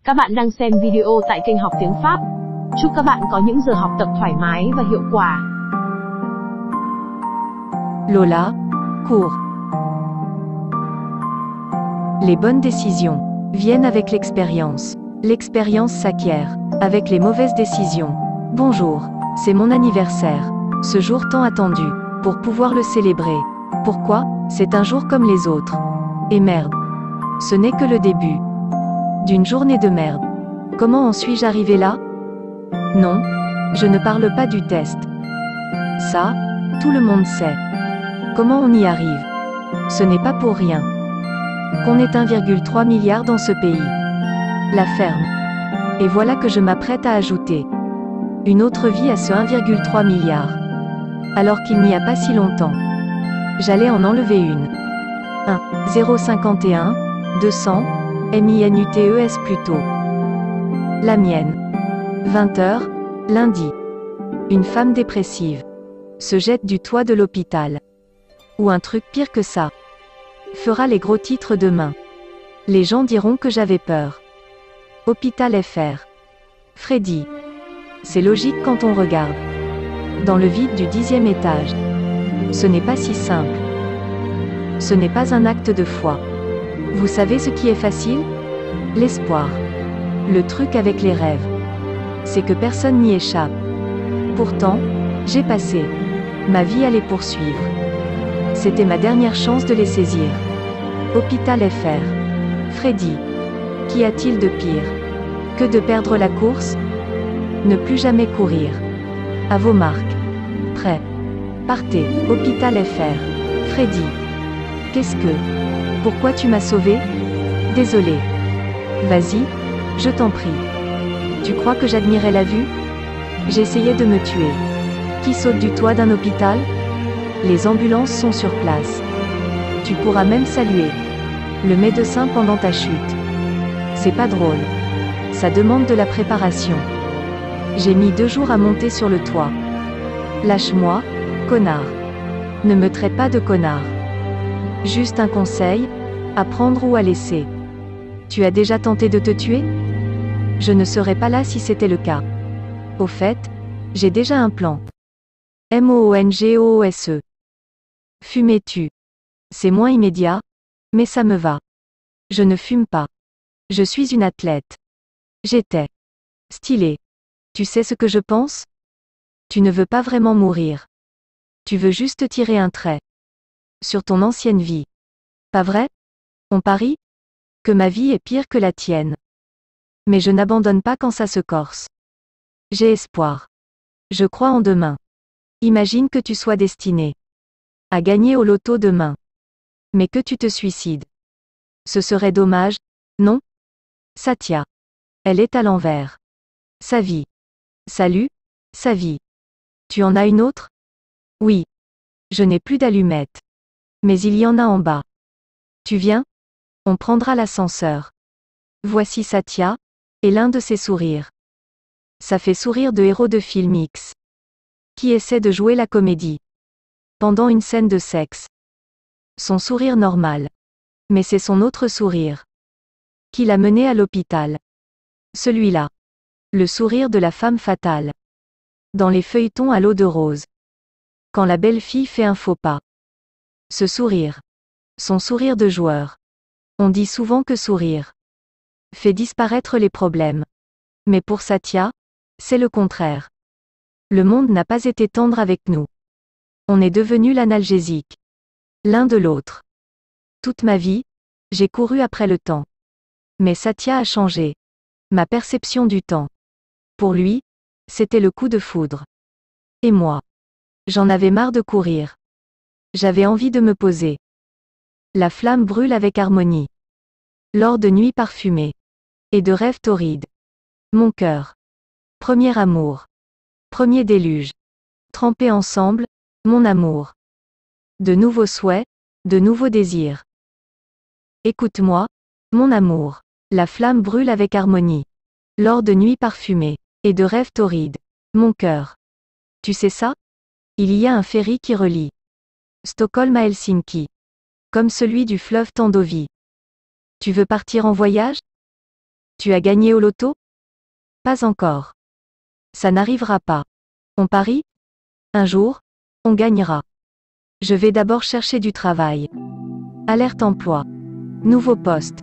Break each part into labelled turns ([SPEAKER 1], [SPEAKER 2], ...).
[SPEAKER 1] Các bạn đang xem video tại kênh Học Tiếng Pháp. Chúc các bạn có những giờ học tập thoải mái và hiệu quả.
[SPEAKER 2] Lola, cours. Les bonnes décisions viennent avec l'expérience. L'expérience s'acquiert avec les mauvaises décisions. Bonjour, c'est mon anniversaire. Ce jour tant attendu, pour pouvoir le célébrer. Pourquoi? C'est un jour comme les autres. Et merde. Ce n'est que le début d'une journée de merde. Comment en suis-je arrivé là? Non, je ne parle pas du test. Ça, tout le monde sait. Comment on y arrive? Ce n'est pas pour rien qu'on est 1,3 milliard dans ce pays. La ferme. Et voilà que je m'apprête à ajouter une autre vie à ce 1,3 milliard. Alors qu'il n'y a pas si longtemps, j'allais en enlever une. 051, 200, MINUTES plutôt. La mienne. 20h, lundi. Une femme dépressive se jette du toit de l'hôpital. Ou un truc pire que ça. Fera les gros titres demain. Les gens diront que j'avais peur. Hôpital FR. Freddy. C'est logique quand on regarde dans le vide du 10e étage. Ce n'est pas si simple. Ce n'est pas un acte de foi. Vous savez ce qui est facile? L'espoir. Le truc avec les rêves, c'est que personne n'y échappe. Pourtant, j'ai passé ma vie à les poursuivre. C'était ma dernière chance de les saisir. Hôpital FR. Freddy. Qu'y a-t-il de pire que de perdre la course? Ne plus jamais courir. À vos marques. Prêt. Partez. Hôpital FR. Freddy. Qu'est-ce que? Pourquoi tu m'as sauvé? Désolé. Vas-y, je t'en prie. Tu crois que j'admirais la vue? J'essayais de me tuer. Qui saute du toit d'un hôpital? Les ambulances sont sur place. Tu pourras même saluer le médecin pendant ta chute. C'est pas drôle. Ça demande de la préparation. J'ai mis 2 jours à monter sur le toit. Lâche-moi, connard. Ne me traite pas de connard. Juste un conseil, à prendre ou à laisser. Tu as déjà tenté de te tuer? Je ne serais pas là si c'était le cas. Au fait, j'ai déjà un plan. MOONGOOSE. Fumer tue. C'est moins immédiat, mais ça me va. Je ne fume pas. Je suis une athlète. J'étais stylée. Tu sais ce que je pense? Tu ne veux pas vraiment mourir. Tu veux juste tirer un trait sur ton ancienne vie. Pas vrai? On parie que ma vie est pire que la tienne. Mais je n'abandonne pas quand ça se corse. J'ai espoir. Je crois en demain. Imagine que tu sois destiné à gagner au loto demain. Mais que tu te suicides. Ce serait dommage, non? Satya. Elle est à l'envers. Sa vie. Salut, sa vie. Tu en as une autre? Oui. Je n'ai plus d'allumettes. Mais il y en a en bas. Tu viens? On prendra l'ascenseur. Voici Satya, et l'un de ses sourires. Ça fait sourire de héros de film X qui essaie de jouer la comédie pendant une scène de sexe. Son sourire normal. Mais c'est son autre sourire qui l'a mené à l'hôpital. Celui-là. Le sourire de la femme fatale. Dans les feuilletons à l'eau de rose. Quand la belle-fille fait un faux pas. Ce sourire. Son sourire de joueur. On dit souvent que sourire fait disparaître les problèmes. Mais pour Satya, c'est le contraire. Le monde n'a pas été tendre avec nous. On est devenu l'analgésique l'un de l'autre. Toute ma vie, j'ai couru après le temps. Mais Satya a changé ma perception du temps. Pour lui, c'était le coup de foudre. Et moi, j'en avais marre de courir. J'avais envie de me poser. La flamme brûle avec harmonie. Lors de nuits parfumées. Et de rêves torrides. Mon cœur. Premier amour. Premier déluge. Trempés ensemble, mon amour. De nouveaux souhaits, de nouveaux désirs. Écoute-moi, mon amour. La flamme brûle avec harmonie. Lors de nuits parfumées. Et de rêves torrides. Mon cœur. Tu sais ça? Il y a un ferry qui relie Stockholm à Helsinki. Comme celui du fleuve Tandovi. Tu veux partir en voyage? Tu as gagné au loto? Pas encore. Ça n'arrivera pas. On parie? Un jour, on gagnera. Je vais d'abord chercher du travail. Alerte emploi. Nouveau poste.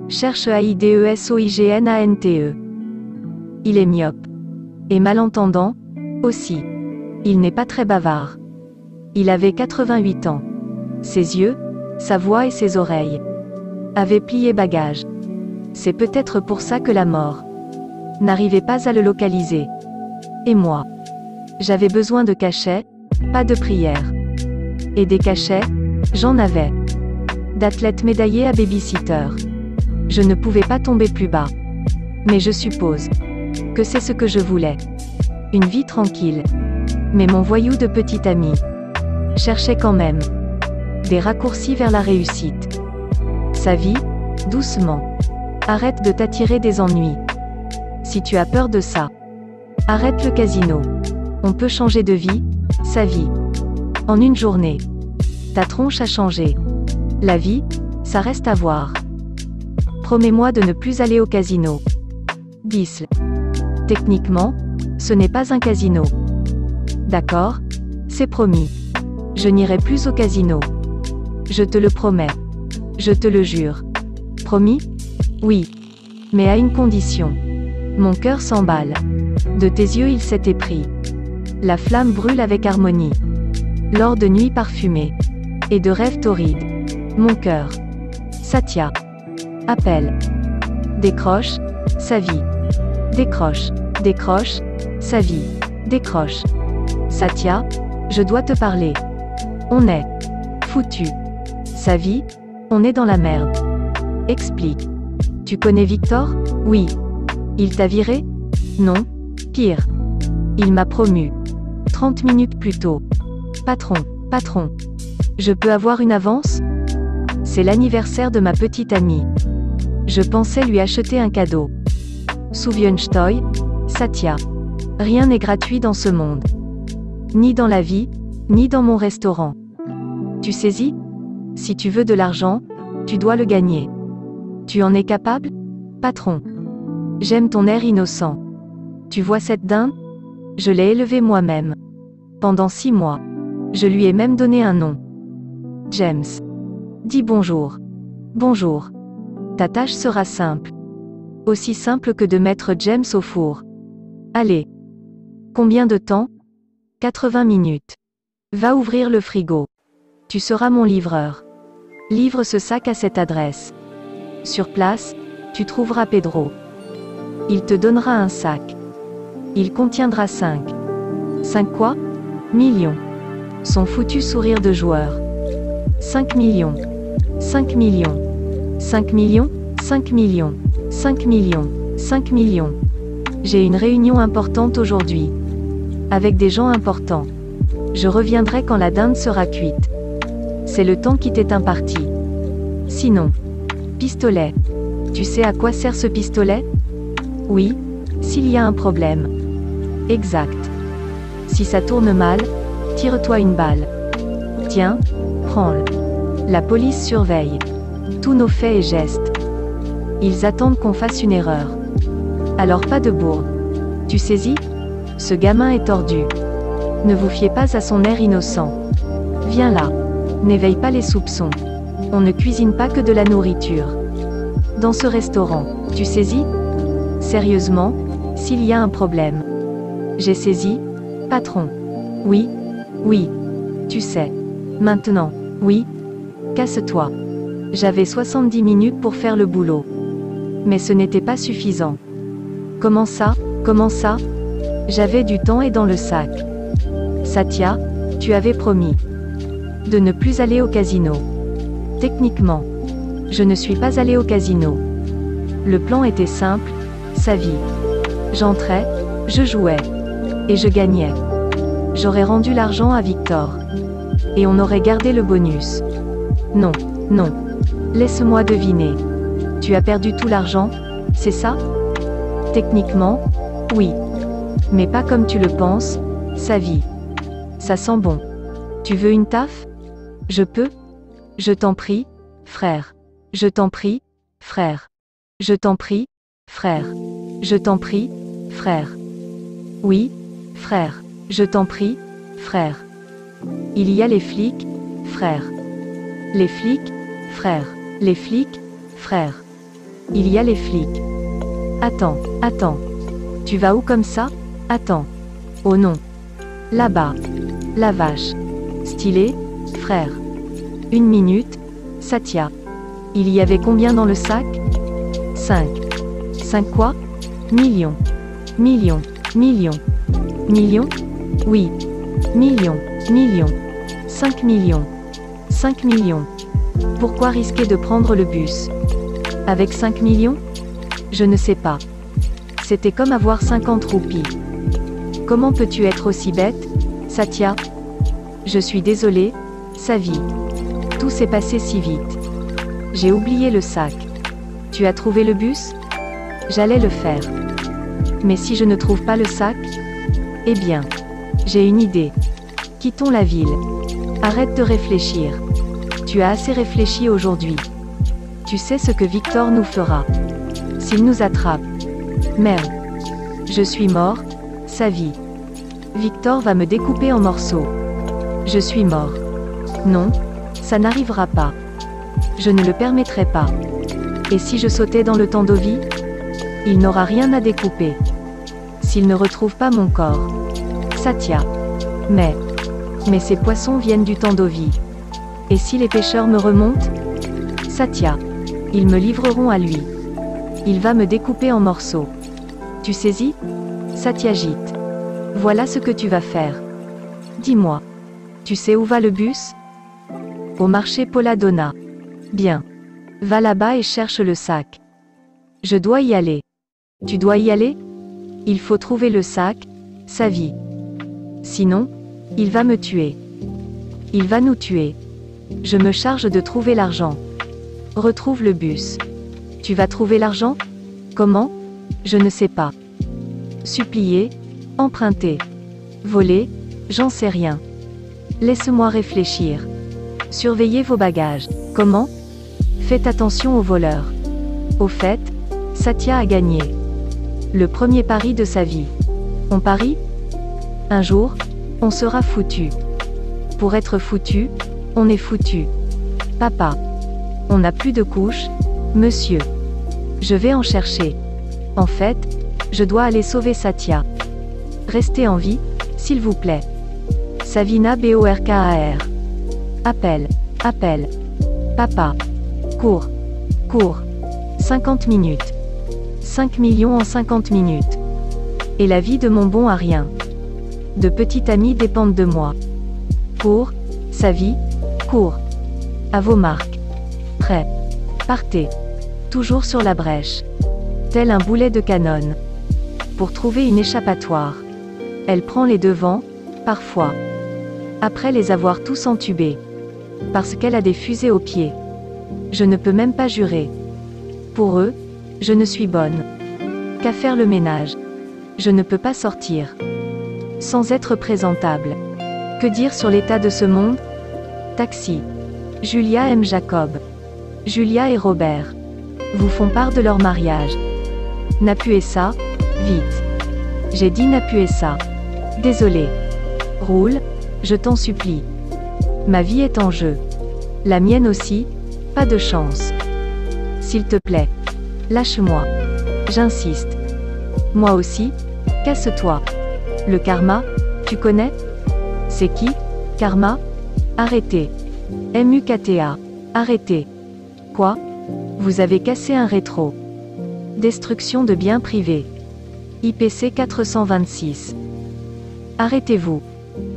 [SPEAKER 2] Cherche AIDESOIGNANTE. Il est myope. Et malentendant, aussi. Il n'est pas très bavard. Il avait 88 ans. Ses yeux, sa voix et ses oreilles avaient plié bagage. C'est peut-être pour ça que la mort n'arrivait pas à le localiser. Et moi, j'avais besoin de cachets, pas de prières. Et des cachets, j'en avais. D'athlète médaillé à babysitter. Je ne pouvais pas tomber plus bas. Mais je suppose que c'est ce que je voulais. Une vie tranquille. Mais mon voyou de petit ami cherchait quand même des raccourcis vers la réussite. Sa vie, doucement. Arrête de t'attirer des ennuis. Si tu as peur de ça, arrête le casino. On peut changer de vie, sa vie. En une journée. Ta tronche a changé. La vie, ça reste à voir. Promets-moi de ne plus aller au casino. Disle. Techniquement, ce n'est pas un casino. D'accord, c'est promis. Je n'irai plus au casino. Je te le promets. Je te le jure. Promis? Oui. Mais à une condition. Mon cœur s'emballe. De tes yeux il s'est épris. La flamme brûle avec harmonie. Lors de nuits parfumées. Et de rêves torrides. Mon cœur. Satya. Appelle. Décroche, sa vie. Décroche. Décroche, sa vie. Décroche. Satya, je dois te parler. On est foutu. Sa vie, on est dans la merde. Explique. Tu connais Victor? Oui. Il t'a viré? Non. Pire. Il m'a promu. 30 minutes plus tôt. Patron, patron. Je peux avoir une avance? C'est l'anniversaire de ma petite amie. Je pensais lui acheter un cadeau. Souviens-toi, Satya. Rien n'est gratuit dans ce monde. Ni dans la vie, ni dans mon restaurant. Tu saisis? Si tu veux de l'argent, tu dois le gagner. Tu en es capable? Patron. J'aime ton air innocent. Tu vois cette dinde? Je l'ai élevée moi-même. Pendant 6 mois. Je lui ai même donné un nom. James. Dis bonjour. Bonjour. Ta tâche sera simple. Aussi simple que de mettre James au four. Allez. Combien de temps? 80 minutes. Va ouvrir le frigo. Tu seras mon livreur. Livre ce sac à cette adresse. Sur place, tu trouveras Pedro. Il te donnera un sac. Il contiendra 5. 5 quoi? Millions. Son foutu sourire de joueur. 5 millions. 5 millions. 5 millions, 5 millions. 5 millions. 5 millions. J'ai une réunion importante aujourd'hui. Avec des gens importants. Je reviendrai quand la dinde sera cuite. C'est le temps qui t'est imparti. Sinon. Pistolet. Tu sais à quoi sert ce pistolet? Oui, s'il y a un problème. Exact. Si ça tourne mal, tire-toi une balle. Tiens, prends-le. La police surveille tous nos faits et gestes. Ils attendent qu'on fasse une erreur. Alors pas de bourde. Tu saisis? Ce gamin est tordu. Ne vous fiez pas à son air innocent. Viens là. N'éveille pas les soupçons. On ne cuisine pas que de la nourriture. Dans ce restaurant, tu saisis? Sérieusement, s'il y a un problème. J'ai saisi, patron. Oui, oui. Tu sais. Maintenant, oui. Casse-toi. J'avais 70 minutes pour faire le boulot. Mais ce n'était pas suffisant. Comment ça? Comment ça? J'avais du temps et dans le sac. Satya, tu avais promis de ne plus aller au casino. Techniquement, je ne suis pas allé au casino. Le plan était simple, sa vie. J'entrais, je jouais. Et je gagnais. J'aurais rendu l'argent à Victor. Et on aurait gardé le bonus. Non, non. Laisse-moi deviner. Tu as perdu tout l'argent, c'est ça? Techniquement, oui. Mais pas comme tu le penses, sa vie. Ça sent bon. Tu veux une taf? Je peux? Je t'en prie, frère. Je t'en prie, frère. Je t'en prie, frère. Je t'en prie, frère. Oui, frère. Je t'en prie, frère. Il y a les flics, frère. Les flics, frère. Les flics, frère. Il y a les flics. Attends, attends. Tu vas où comme ça? Attends. Oh non. Là-bas. La vache. Stylé, frère. 1 minute, Satya. Il y avait combien dans le sac? 5. 5 quoi? Millions. Millions. Millions. Millions? Oui. Millions. Millions. 5 millions. 5 millions. Pourquoi risquer de prendre le bus? Avec 5 millions? Je ne sais pas. C'était comme avoir 50 roupies. Comment peux-tu être aussi bête, Satya? Je suis désolé, Savi. Tout s'est passé si vite. J'ai oublié le sac. Tu as trouvé le bus? J'allais le faire. Mais si je ne trouve pas le sac? Eh bien, j'ai une idée. Quittons la ville. Arrête de réfléchir. Tu as assez réfléchi aujourd'hui. Tu sais ce que Victor nous fera. S'il nous attrape. Merde. Je suis mort, Savi. Victor va me découper en morceaux. Je suis mort. Non, ça n'arrivera pas. Je ne le permettrai pas. Et si je sautais dans le Tandovi? Il n'aura rien à découper. S'il ne retrouve pas mon corps. Satya. Mais ces poissons viennent du Tandovi. Et si les pêcheurs me remontent? Satya. Ils me livreront à lui. Il va me découper en morceaux. Tu saisis? Satyajit. Voilà ce que tu vas faire. Dis-moi. Tu sais où va le bus? Au marché Polladonna. Bien. Va là-bas et cherche le sac. Je dois y aller. Tu dois y aller? Il faut trouver le sac, Savi. Sinon, il va me tuer. Il va nous tuer. Je me charge de trouver l'argent. Retrouve le bus. Tu vas trouver l'argent? Comment? Je ne sais pas. Supplier, emprunter, voler, j'en sais rien. Laisse-moi réfléchir. Surveillez vos bagages. Comment? Faites attention aux voleurs. Au fait, Satya a gagné. Le premier pari de sa vie. On parie? Un jour, on sera foutu. Pour être foutu, on est foutu. Papa. On n'a plus de couches, monsieur. Je vais en chercher. En fait, je dois aller sauver Satya. Restez en vie, s'il vous plaît. Savina Borkar. Appel. Appel. Papa. Cours. Cours. 50 minutes. 5 millions en 50 minutes. Et la vie de mon bon à rien. De petits amis dépendent de moi. Cours, Savi, cours. À vos marques. Prêt. Partez. Toujours sur la brèche. Tel un boulet de canon. Pour trouver une échappatoire. Elle prend les devants, parfois. Après les avoir tous entubés. Parce qu'elle a des fusées aux pieds. Je ne peux même pas jurer. Pour eux, je ne suis bonne. Qu'à faire le ménage. Je ne peux pas sortir. Sans être présentable. Que dire sur l'état de ce monde? Taxi. Julia aime Jacob. Julia et Robert vous font part de leur mariage. N'appuyez ça, vite. J'ai dit n'appuyez ça. Désolé. Roule, je t'en supplie. Ma vie est en jeu. La mienne aussi, pas de chance. S'il te plaît. Lâche-moi. J'insiste. Moi aussi, casse-toi. Le karma, tu connais? C'est qui, karma? Arrêtez. MUKTA. Arrêtez. Quoi? Vous avez cassé un rétro. Destruction de biens privés. IPC 426. Arrêtez-vous.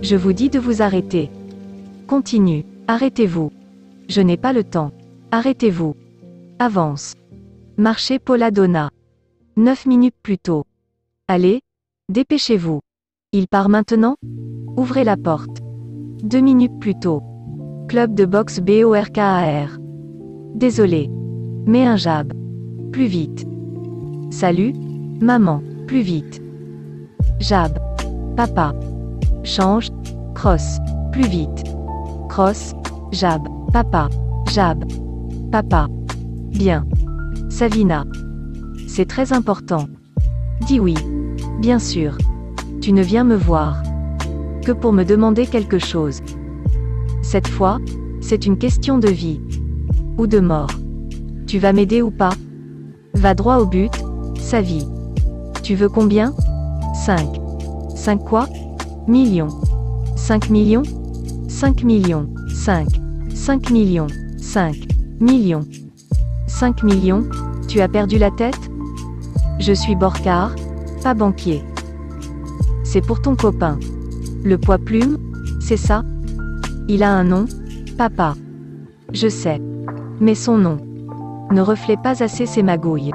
[SPEAKER 2] Je vous dis de vous arrêter. Continue. Arrêtez-vous. Je n'ai pas le temps. Arrêtez-vous. Avance. Marché Polladonna. 9 minutes plus tôt. Allez, dépêchez-vous. Il part maintenant? Ouvrez la porte. 2 minutes plus tôt. Club de boxe Borkar. Désolé. Mets un jab. Plus vite. Salut, maman. Plus vite. Jab. Papa. Change. Cross. Plus vite. Cross. Jab. Papa. Jab. Papa. Bien. Savina. C'est très important. Dis oui. Bien sûr. Tu ne viens me voir que pour me demander quelque chose. Cette fois, c'est une question de vie ou de mort. Tu vas m'aider ou pas? Va droit au but, sa vie. Tu veux combien? 5. 5 quoi? Millions. 5 millions? 5 millions. 5. 5 millions. 5 millions. 5 millions? Tu as perdu la tête? Je suis Borcar, pas banquier. C'est pour ton copain. Le poids plume, c'est ça? Il a un nom, papa. Je sais. Mais son nom ne reflète pas assez ses magouilles.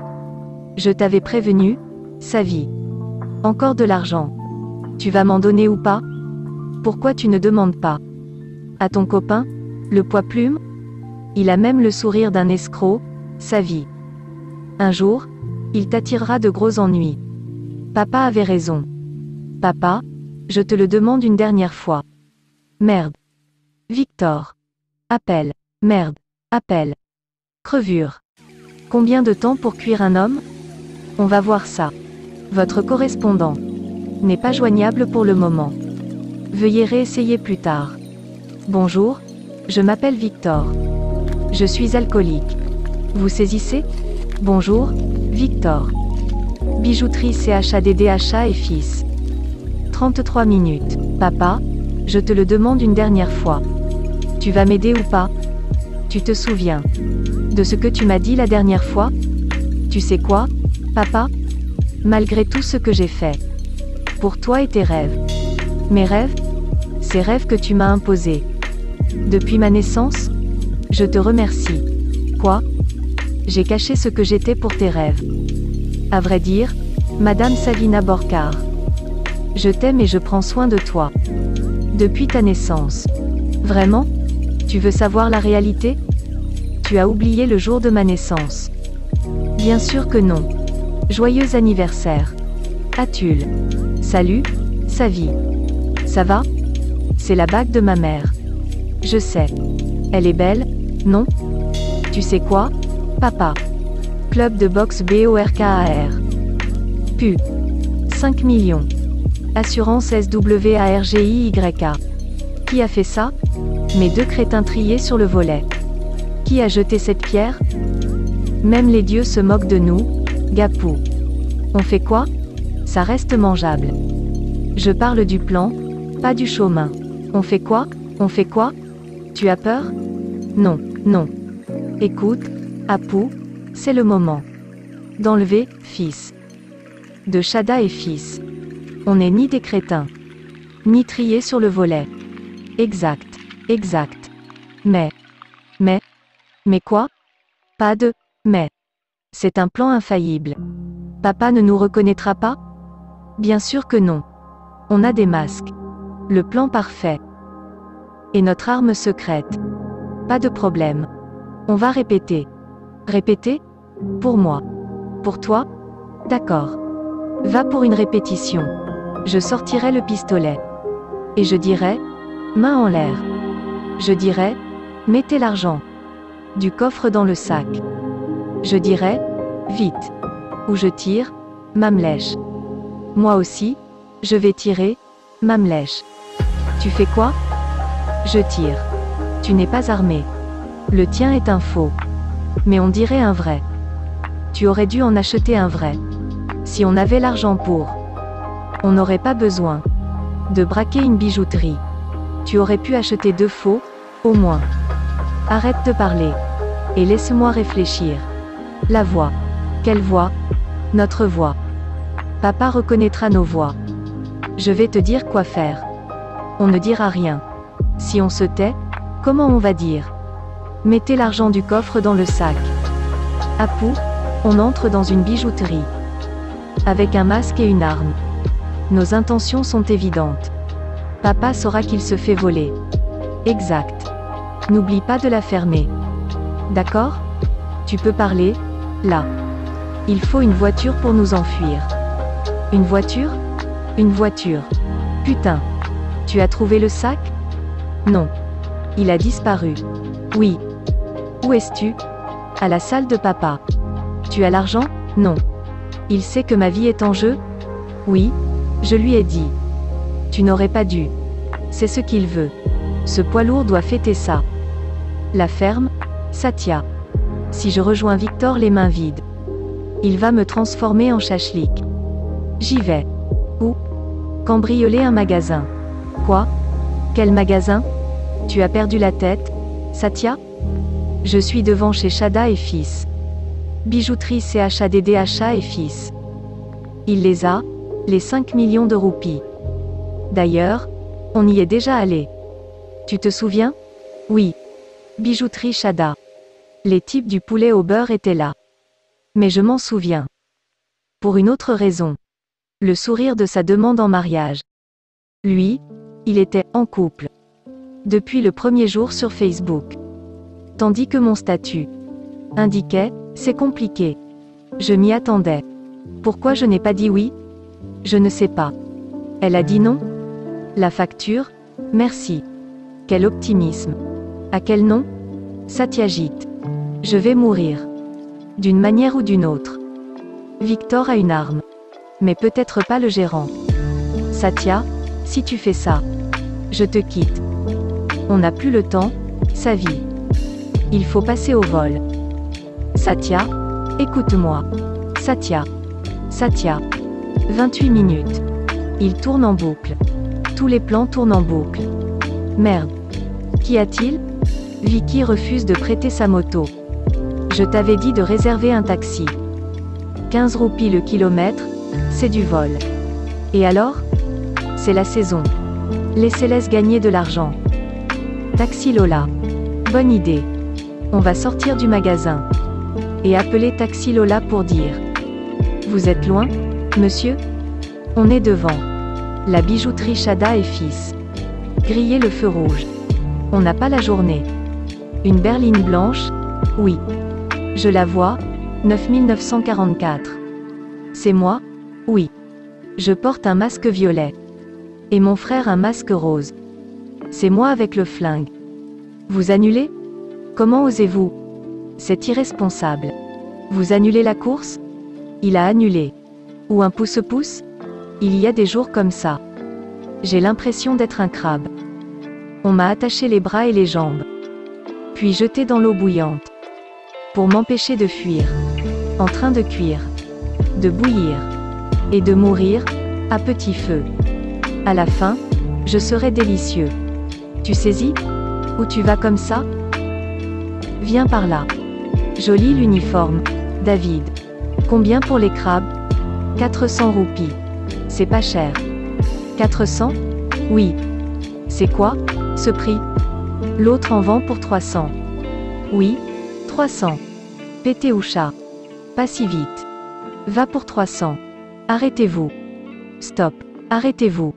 [SPEAKER 2] Je t'avais prévenu, sa vie. Encore de l'argent. Tu vas m'en donner ou pas? Pourquoi tu ne demandes pas à ton copain, le poids plume? Il a même le sourire d'un escroc, sa vie. Un jour, il t'attirera de gros ennuis. Papa avait raison. Papa, je te le demande une dernière fois. Merde. Victor. Appelle. Merde. Appelle. Crevure. Combien de temps pour cuire un homme? On va voir ça. Votre correspondant n'est pas joignable pour le moment. Veuillez réessayer plus tard. Bonjour, je m'appelle Victor. Je suis alcoolique. Vous saisissez? Bonjour, Victor. Bijouterie CHADDHA et fils. 33 minutes. Papa, je te le demande une dernière fois. Tu vas m'aider ou pas? Tu te souviens de ce que tu m'as dit la dernière fois? Tu sais quoi, papa? Malgré tout ce que j'ai fait pour toi et tes rêves. Mes rêves? Ces rêves que tu m'as imposés depuis ma naissance? Je te remercie. Quoi? J'ai caché ce que j'étais pour tes rêves. À vrai dire, Madame Savina Borcar, je t'aime et je prends soin de toi depuis ta naissance. Vraiment? Tu veux savoir la réalité? Tu as oublié le jour de ma naissance. Bien sûr que non. Joyeux anniversaire. Atul. Salut, sa vie. Ça va? C'est la bague de ma mère. Je sais. Elle est belle, non? Tu sais quoi, papa? Club de boxe BORKAR. Pu. 5 millions. Assurance SWARGIYA. Qui a fait ça? Mes deux crétins triés sur le volet. Qui a jeté cette pierre? Même les dieux se moquent de nous, Gapou. On fait quoi? Ça reste mangeable. Je parle du plan, pas du chemin. On fait quoi? On fait quoi? Tu as peur? Non, non. Écoute, Apu, c'est le moment d'enlever, fils. De Shada et fils. On n'est ni des crétins, ni triés sur le volet. Exact, exact. Mais quoi? Pas de mais. C'est un plan infaillible. Papa ne nous reconnaîtra pas? Bien sûr que non. On a des masques. Le plan parfait. Et notre arme secrète. Pas de problème. On va répéter. Répéter? Pour moi. Pour toi? D'accord. Va pour une répétition. Je sortirai le pistolet. Et je dirai, main en l'air. Je dirai, mettez l'argent du coffre dans le sac. Je dirai, vite. Ou je tire, Mamlèche. Moi aussi, je vais tirer, Mamlèche. Tu fais quoi? Je tire. Tu n'es pas armé. Le tien est un faux. Mais on dirait un vrai. Tu aurais dû en acheter un vrai. Si on avait l'argent pour. On n'aurait pas besoin de braquer une bijouterie. Tu aurais pu acheter 2 faux, au moins. Arrête de parler. Et laisse-moi réfléchir. La voix. Quelle voix? Notre voix. Papa reconnaîtra nos voix. Je vais te dire quoi faire. On ne dira rien. Si on se tait, comment on va dire? Mettez l'argent du coffre dans le sac. Apu, on entre dans une bijouterie. Avec un masque et une arme. Nos intentions sont évidentes. Papa saura qu'il se fait voler. Exact. N'oublie pas de la fermer. D'accord? Tu peux parler, là. Il faut une voiture pour nous enfuir. Une voiture? Une voiture. Putain. Tu as trouvé le sac? Non. Il a disparu. Oui. Où es-tu? À la salle de papa. Tu as l'argent? Non. Il sait que ma vie est en jeu? Oui, je lui ai dit. Tu n'aurais pas dû. C'est ce qu'il veut. Ce poids lourd doit fêter ça. La ferme, Satya. Si je rejoins Victor les mains vides, il va me transformer en chachlik. J'y vais. Où? Cambrioler un magasin. Quoi? Quel magasin? Tu as perdu la tête, Satya? Je suis devant chez Chadha et Fils. Bijouterie CHADDHA et Fils. Il les a, les 5 millions de roupies. D'ailleurs, on y est déjà allé. Tu te souviens? Oui. Bijouterie Chadha. Les types du poulet au beurre étaient là. Mais je m'en souviens. Pour une autre raison. Le sourire de sa demande en mariage. Lui, il était en couple. Depuis le premier jour sur Facebook. Tandis que mon statut indiquait, c'est compliqué. Je m'y attendais. Pourquoi je n'ai pas dit oui? Je ne sais pas. Elle a dit non? La facture? Merci. Quel optimisme. À quel nom? Satyajit. Je vais mourir. D'une manière ou d'une autre. Victor a une arme. Mais peut-être pas le gérant. Satya, si tu fais ça, je te quitte. On n'a plus le temps, sa vie. Il faut passer au vol. Satya, écoute-moi. Satya. Satya. 28 minutes. Il tourne en boucle. Tous les plans tournent en boucle. Merde. Qu'y a-t-il? Vicky refuse de prêter sa moto. Je t'avais dit de réserver un taxi. 15 roupies le kilomètre, c'est du vol. Et alors? C'est la saison. Laissez-les gagner de l'argent. Taxi Lola. Bonne idée. On va sortir du magasin. Et appeler Taxi Lola pour dire. Vous êtes loin, monsieur? On est devant. La bijouterie Chadha et Fils. Griller le feu rouge. On n'a pas la journée. Une berline blanche? Oui. Je la vois, 9944. C'est moi? Oui. Je porte un masque violet. Et mon frère un masque rose. C'est moi avec le flingue. Vous annulez? Comment osez-vous? C'est irresponsable. Vous annulez la course? Il a annulé. Ou un pouce-pouce? Il y a des jours comme ça. J'ai l'impression d'être un crabe. On m'a attaché les bras et les jambes. Puis jeté dans l'eau bouillante. Pour m'empêcher de fuir. En train de cuire. De bouillir. Et de mourir, à petit feu. À la fin, je serai délicieux. Tu saisis? Où tu vas comme ça? Viens par là. Joli l'uniforme, David. Combien pour les crabes? 400 roupies. C'est pas cher. 400? Oui. C'est quoi, ce prix? L'autre en vend pour 300. Oui, 300. Pété ou chat? Pas si vite. Va pour 300. Arrêtez-vous. Stop. Arrêtez-vous.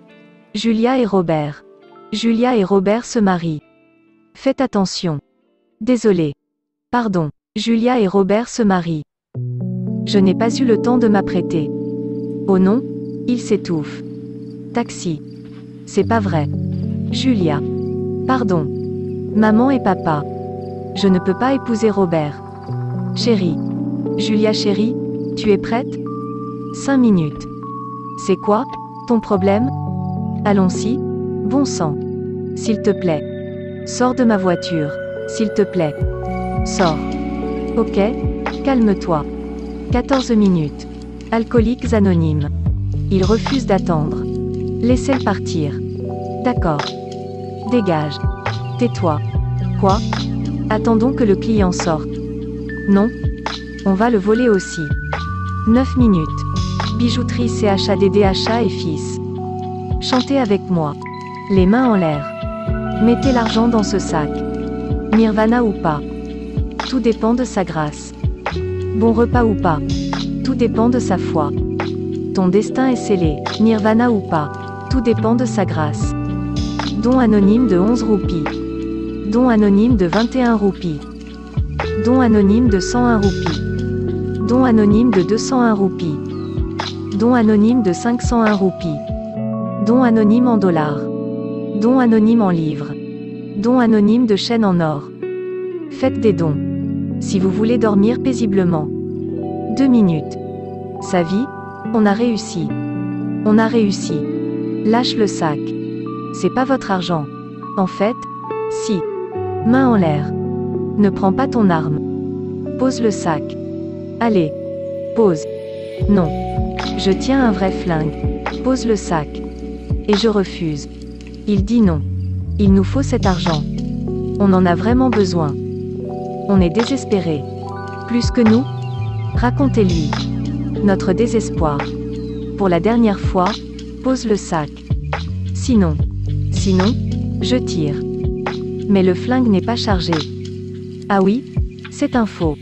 [SPEAKER 2] Julia et Robert. Julia et Robert se marient. Faites attention. Désolé. Pardon. Julia et Robert se marient. Je n'ai pas eu le temps de m'apprêter. Oh non, il s'étouffe. Taxi. C'est pas vrai. Julia. Pardon. Maman et papa. Je ne peux pas épouser Robert. Chérie. Julia chérie, tu es prête? 5 minutes. C'est quoi, ton problème? Allons-y. Bon sang. S'il te plaît. Sors de ma voiture. S'il te plaît. Sors. Ok, calme-toi. 14 minutes. Alcooliques anonymes. Il refuse d'attendre. Laissez-le partir. D'accord. Dégage. Tais-toi. Quoi? Attendons que le client sorte. Non. On va le voler aussi. 9 minutes. Bijouterie CHADDHA et Fils. Chantez avec moi. Les mains en l'air. Mettez l'argent dans ce sac. Nirvana ou pas. Tout dépend de sa grâce. Bon repas ou pas. Tout dépend de sa foi. Ton destin est scellé. Nirvana ou pas. Tout dépend de sa grâce. Don anonyme de 11 roupies. Don anonyme de 21 roupies. Don anonyme de 101 roupies. Don anonyme de 201 roupies. Don anonyme de 501 roupies. Don anonyme en dollars. Don anonyme en livres. Don anonyme de chaînes en or. Faites des dons. Si vous voulez dormir paisiblement. 2 minutes. Sa vie? On a réussi. On a réussi. Lâche le sac. C'est pas votre argent. En fait, si. Main en l'air. Ne prends pas ton arme. Pose le sac. Allez. Pose. Non. Je tiens un vrai flingue. Pose le sac. Et je refuse. Il dit non. Il nous faut cet argent. On en a vraiment besoin. On est désespéré. Plus que nous? Racontez-lui. Notre désespoir. Pour la dernière fois, pose le sac. Sinon, je tire. Mais le flingue n'est pas chargé. Ah oui? C'est un faux.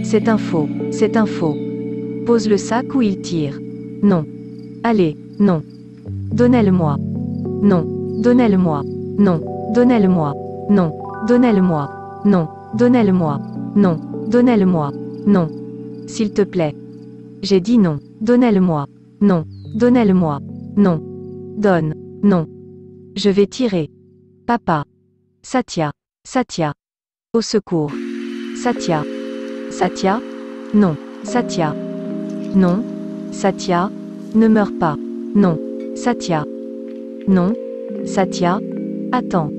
[SPEAKER 2] C'est un faux. C'est un faux. Pose le sac ou il tire. Non. Allez, non. Donnez-le-moi. Non. Donnez-le-moi. Non. Donnez-le-moi. Non. Donnez-le-moi. Non. Donnez-le-moi. Non. Donnez-le-moi. Non. S'il te plaît. J'ai dit non. Donnez-le-moi. Non. Donnez-le-moi. Non. Donne. Non. Je vais tirer. Papa. Satya. Satya. Au secours. Satya. Satya. Non. Satya. Non. Satya. Ne meurs pas. Non. Satya. Non. Satya. Attends.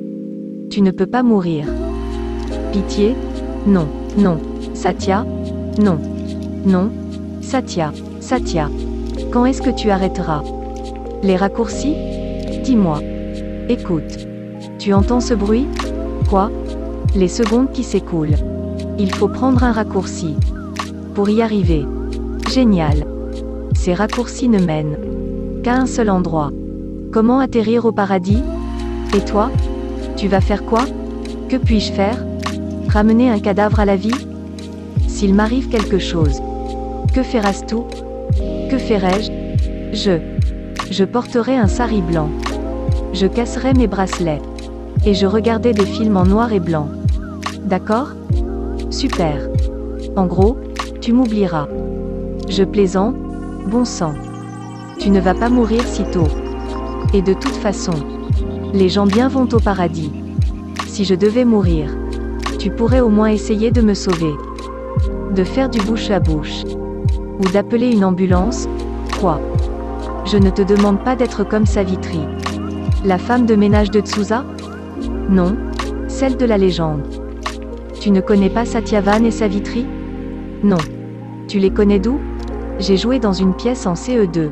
[SPEAKER 2] Tu ne peux pas mourir. Pitié. Non. Non. Satya. Non. Non. Satya. Satya. Quand est-ce que tu arrêteras? Les raccourcis? Dis-moi. Écoute. Tu entends ce bruit? Quoi? Les secondes qui s'écoulent. Il faut prendre un raccourci. Pour y arriver. Génial. Ces raccourcis ne mènent qu'à un seul endroit. Comment atterrir au paradis? Et toi? Tu vas faire quoi? Que puis-je faire? Ramener un cadavre à la vie? S'il m'arrive quelque chose, que feras-tu? Que ferai-je? Je porterai un sari blanc. Je casserai mes bracelets. Et je regardais des films en noir et blanc. D'accord? Super. En gros, tu m'oublieras. Je plaisante, bon sang. Tu ne vas pas mourir si tôt. Et de toute façon, les gens bien vont au paradis. Si je devais mourir, tu pourrais au moins essayer de me sauver. De faire du bouche à bouche. Ou d'appeler une ambulance. Quoi? Je ne te demande pas d'être comme Savitri. La femme de ménage de Tsusa? Non, celle de la légende. Tu ne connais pas Satyavan et Savitri? Non. Tu les connais d'où? J'ai joué dans une pièce en CE2.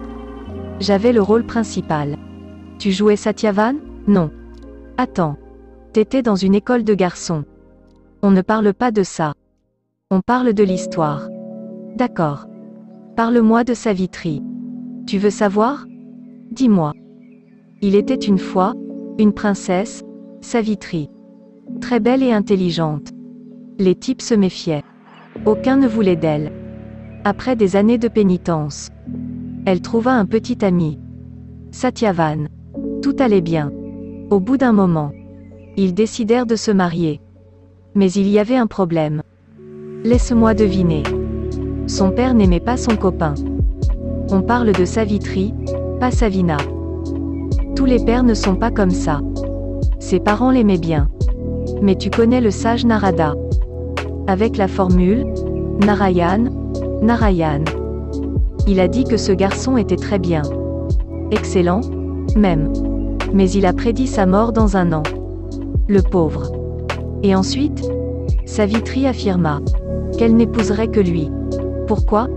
[SPEAKER 2] J'avais le rôle principal. Tu jouais Satyavan? Non. Attends. T'étais dans une école de garçons. On ne parle pas de ça. On parle de l'histoire. D'accord. Parle-moi de Savitri. Tu veux savoir? Dis-moi. Il était une fois, une princesse, Savitri. Très belle et intelligente. Les types se méfiaient. Aucun ne voulait d'elle. Après des années de pénitence, elle trouva un petit ami. Satyavan. Tout allait bien. Au bout d'un moment, ils décidèrent de se marier. Mais il y avait un problème. Laisse-moi deviner. Son père n'aimait pas son copain. On parle de Savitri, pas Savina. Tous les pères ne sont pas comme ça. Ses parents l'aimaient bien. Mais tu connais le sage Narada. Avec la formule Narayan, Narayan. Il a dit que ce garçon était très bien. Excellent, même. Mais il a prédit sa mort dans 1 an. Le pauvre. Et ensuite, Savitri affirma qu'elle n'épouserait que lui. Pourquoi?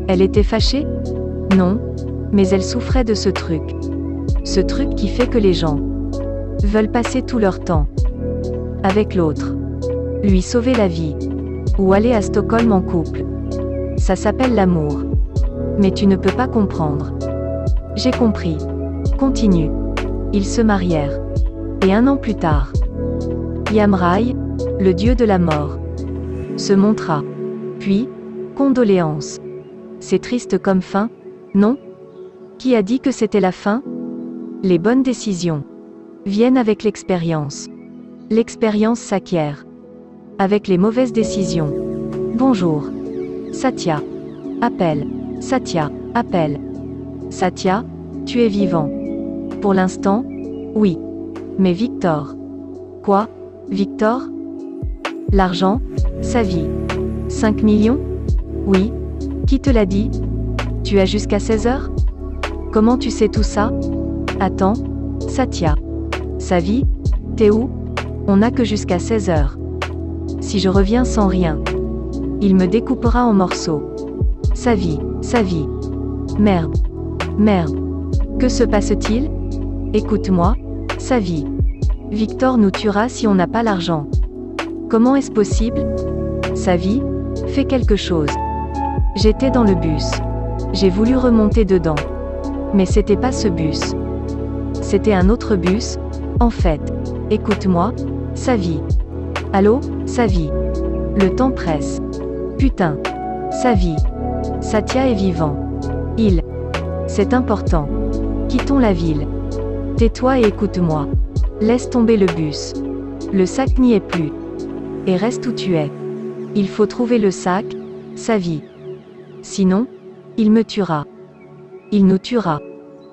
[SPEAKER 2] Elle était fâchée? Non, mais elle souffrait de ce truc. Ce truc qui fait que les gens veulent passer tout leur temps avec l'autre. Lui sauver la vie. Ou aller à Stockholm en couple. Ça s'appelle l'amour. Mais tu ne peux pas comprendre. J'ai compris. Continue. Ils se marièrent. Et 1 an plus tard, Yamrai, le dieu de la mort, se montra. Puis, condoléances. C'est triste comme fin, non? Qui a dit que c'était la fin? Les bonnes décisions viennent avec l'expérience. L'expérience s'acquiert. Avec les mauvaises décisions. Bonjour. Satya. Appelle. Satya. Appelle. Satya, tu es vivant. Pour l'instant? Oui. Mais Victor. Quoi? Victor? L'argent? Sa vie. 5 millions? Oui. Qui te l'a dit? Tu as jusqu'à 16h? Comment tu sais tout ça? Attends, Satya. Savi, t'es où? On n'a que jusqu'à 16h. Si je reviens sans rien, il me découpera en morceaux. Savi. Merde. Que se passe-t-il? Écoute-moi, Savi. Victor nous tuera si on n'a pas l'argent. Comment est-ce possible? Savi, fais quelque chose. J'étais dans le bus. J'ai voulu remonter dedans. Mais c'était pas ce bus. C'était un autre bus, en fait. Écoute-moi, Savi. Allô, Savi. Le temps presse. Putain. Savi. Satya est vivant. C'est important. Quittons la ville. Tais-toi et écoute-moi. Laisse tomber le bus. Le sac n'y est plus. Et reste où tu es. Il faut trouver le sac, Savi. Sinon, il me tuera. Il nous tuera.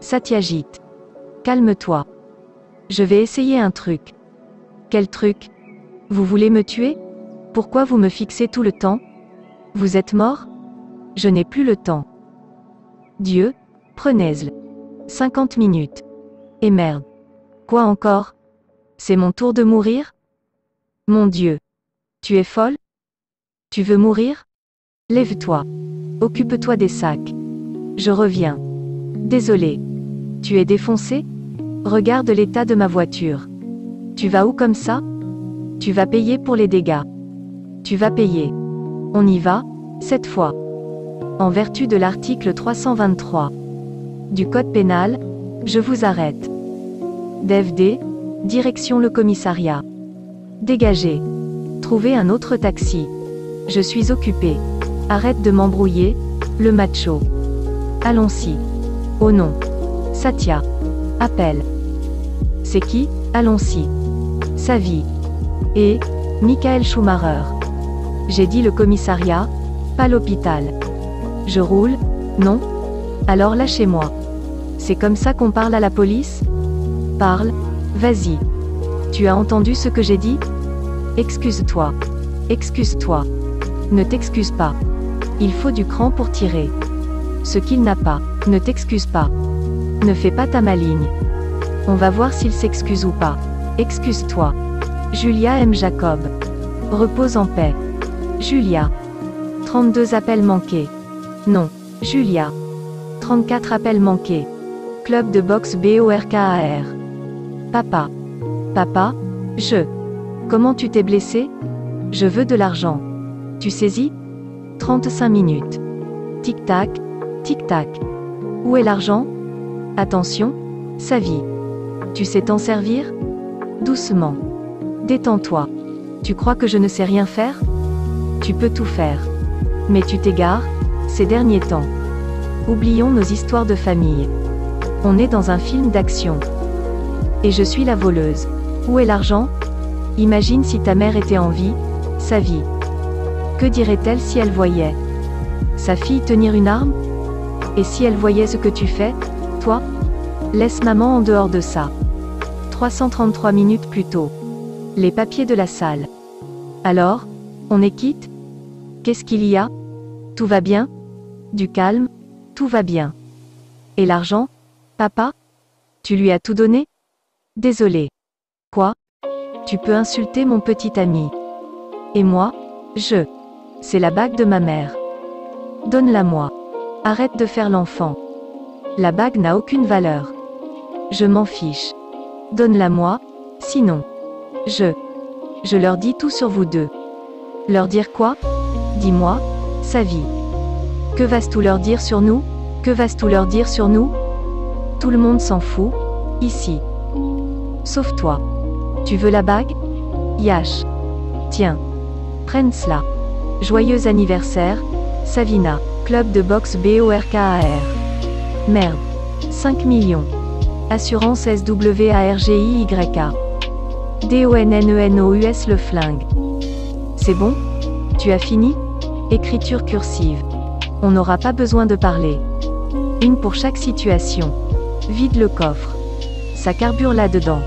[SPEAKER 2] Satyajit. Calme-toi. Je vais essayer un truc. Quel truc? Vous voulez me tuer? Pourquoi vous me fixez tout le temps? Vous êtes mort? Je n'ai plus le temps. Dieu, prenez-le. 50 minutes. Et merde. Quoi encore? C'est mon tour de mourir? Mon Dieu. Tu es folle? Tu veux mourir? Lève-toi. Occupe-toi des sacs. Je reviens. Désolé. Tu es défoncé? Regarde l'état de ma voiture. Tu vas où comme ça? Tu vas payer pour les dégâts. Tu vas payer. On y va, cette fois. En vertu de l'article 323 du Code pénal, je vous arrête. DFD, direction le commissariat. Dégagez. Trouvez un autre taxi. Je suis occupé. Arrête de m'embrouiller, le macho. Allons-y. Oh non. Satya. Appelle. C'est qui? Allons-y. Savi. Et Michael Schumacher. J'ai dit le commissariat, pas l'hôpital. Je roule? Non? Alors lâchez-moi. C'est comme ça qu'on parle à la police? Parle, vas-y. Tu as entendu ce que j'ai dit? Excuse-toi. Excuse-toi. Ne t'excuse pas. Il faut du cran pour tirer. Ce qu'il n'a pas. Ne t'excuse pas. Ne fais pas ta maligne. On va voir s'il s'excuse ou pas. Excuse-toi. Julia M. Jacob. Repose en paix. Julia. 32 appels manqués. Non. Julia. 34 appels manqués. Club de boxe BORKAR. Papa. Papa, Comment tu t'es blessé? Je veux de l'argent. Tu saisis? 35 minutes. Tic-tac, tic-tac. Où est l'argent? Attention, Savi. Tu sais t'en servir? Doucement. Détends-toi. Tu crois que je ne sais rien faire? Tu peux tout faire. Mais tu t'égares, ces derniers temps. Oublions nos histoires de famille. On est dans un film d'action. Et je suis la voleuse. Où est l'argent? Imagine si ta mère était en vie, Savi. Que dirait-elle si elle voyait sa fille tenir une arme? Et si elle voyait ce que tu fais, toi? Laisse maman en dehors de ça. 333 minutes plus tôt. Les papiers de la salle. Alors, on est quitte? Qu'est-ce qu'il y a? Tout va bien? Du calme? Tout va bien. Et l'argent? Papa? Tu lui as tout donné? Désolé. Quoi? Tu peux insulter mon petit ami. Et moi? C'est la bague de ma mère. Donne-la-moi. Arrête de faire l'enfant. La bague n'a aucune valeur. Je m'en fiche. Donne-la-moi, sinon. Je leur dis tout sur vous deux. Leur dire quoi? Dis-moi, Savi. Que vas-tu leur dire sur nous? Que vas-tu leur dire sur nous? Tout le monde s'en fout, ici. Sauf toi. Tu veux la bague? Yash. Tiens. Prenne cela. Joyeux anniversaire, Savina. Club de boxe BORKAR. Merde. 5 millions. Assurance SWARGIYA. DONNENOUS le flingue. C'est bon? Tu as fini? Écriture cursive. On n'aura pas besoin de parler. Une pour chaque situation. Vide le coffre. Ça carbure là-dedans.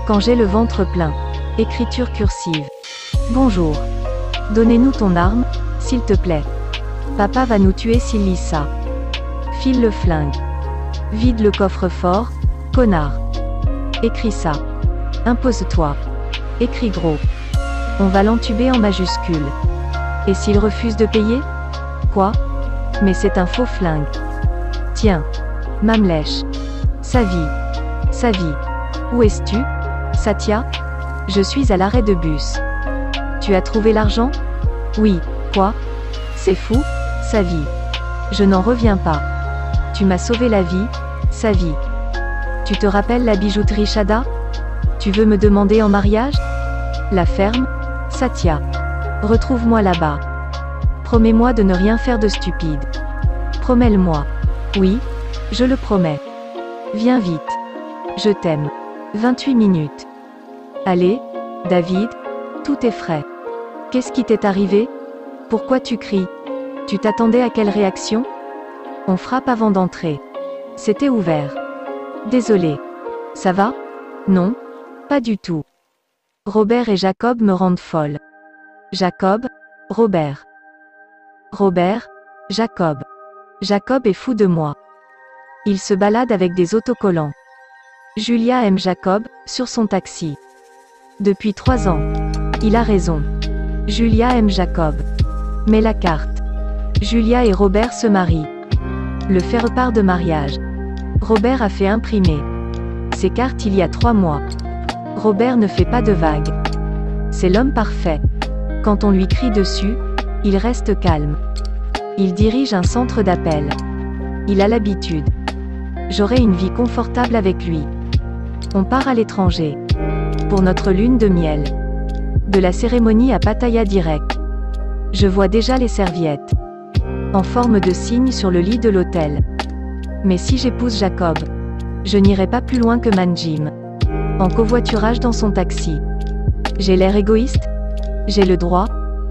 [SPEAKER 2] Quand j'ai le ventre plein. Écriture cursive. Bonjour. Donnez-nous ton arme, s'il te plaît. Papa va nous tuer s'il lit ça. File le flingue. Vide le coffre-fort, connard. Écris ça. Impose-toi. Écris gros. On va l'entuber en majuscule. Et s'il refuse de payer? Quoi? Mais c'est un faux flingue. Tiens. Mamlèche. Sa vie. Sa vie. Où es-tu, Satya? Je suis à l'arrêt de bus. Tu as trouvé l'argent? Oui. Quoi? C'est fou, sa vie. Je n'en reviens pas. Tu m'as sauvé la vie, sa vie. Tu te rappelles la bijouterie Chada? Tu veux me demander en mariage? La ferme? Satya. Retrouve-moi là-bas. Promets-moi de ne rien faire de stupide. Promets-le-moi. Oui, je le promets. Viens vite. Je t'aime. 28 minutes. Allez, David, tout est frais. Qu'est-ce qui t'est arrivé? Pourquoi tu cries? Tu t'attendais à quelle réaction? On frappe avant d'entrer. C'était ouvert. Désolé. Ça va? Non, pas du tout. Robert et Jacob me rendent folle. Jacob, Robert. Robert, Jacob. Jacob est fou de moi. Il se balade avec des autocollants. Julia aime Jacob, sur son taxi. Depuis 3 ans. Il a raison. Julia aime Jacob. Mais la carte. Julia et Robert se marient. Le faire-part de mariage. Robert a fait imprimer ses cartes il y a 3 mois. Robert ne fait pas de vagues. C'est l'homme parfait. Quand on lui crie dessus, il reste calme. Il dirige un centre d'appel. Il a l'habitude. J'aurai une vie confortable avec lui. On part à l'étranger. Pour notre lune de miel. De la cérémonie à Pattaya direct. Je vois déjà les serviettes. En forme de cygne sur le lit de l'hôtel. Mais si j'épouse Jacob, je n'irai pas plus loin que Manjim. En covoiturage dans son taxi. J'ai l'air égoïste? J'ai le droit?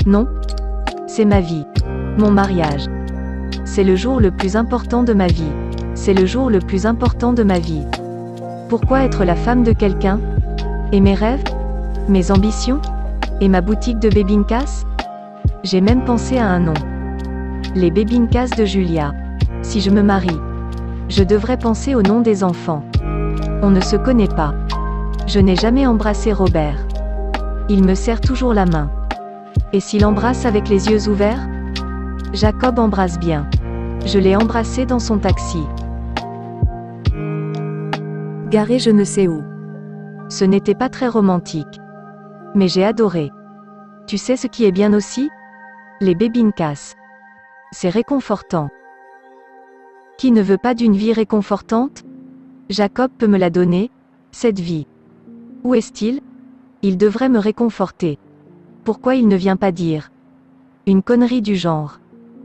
[SPEAKER 2] Non? C'est ma vie. Mon mariage. C'est le jour le plus important de ma vie. C'est le jour le plus important de ma vie. Pourquoi être la femme de quelqu'un? Et mes rêves? Mes ambitions? Et ma boutique de bébinkas? J'ai même pensé à un nom. Les bébinkas de Julia. Si je me marie, je devrais penser au nom des enfants. On ne se connaît pas. Je n'ai jamais embrassé Robert. Il me serre toujours la main. Et s'il embrasse avec les yeux ouverts? Jacob embrasse bien. Je l'ai embrassé dans son taxi. Garé je ne sais où. Ce n'était pas très romantique. Mais j'ai adoré. Tu sais ce qui est bien aussi? Les bébinkas. C'est réconfortant. Qui ne veut pas d'une vie réconfortante? Jacob peut me la donner, cette vie. Où est-il? Il devrait me réconforter. Pourquoi il ne vient pas dire? Une connerie du genre.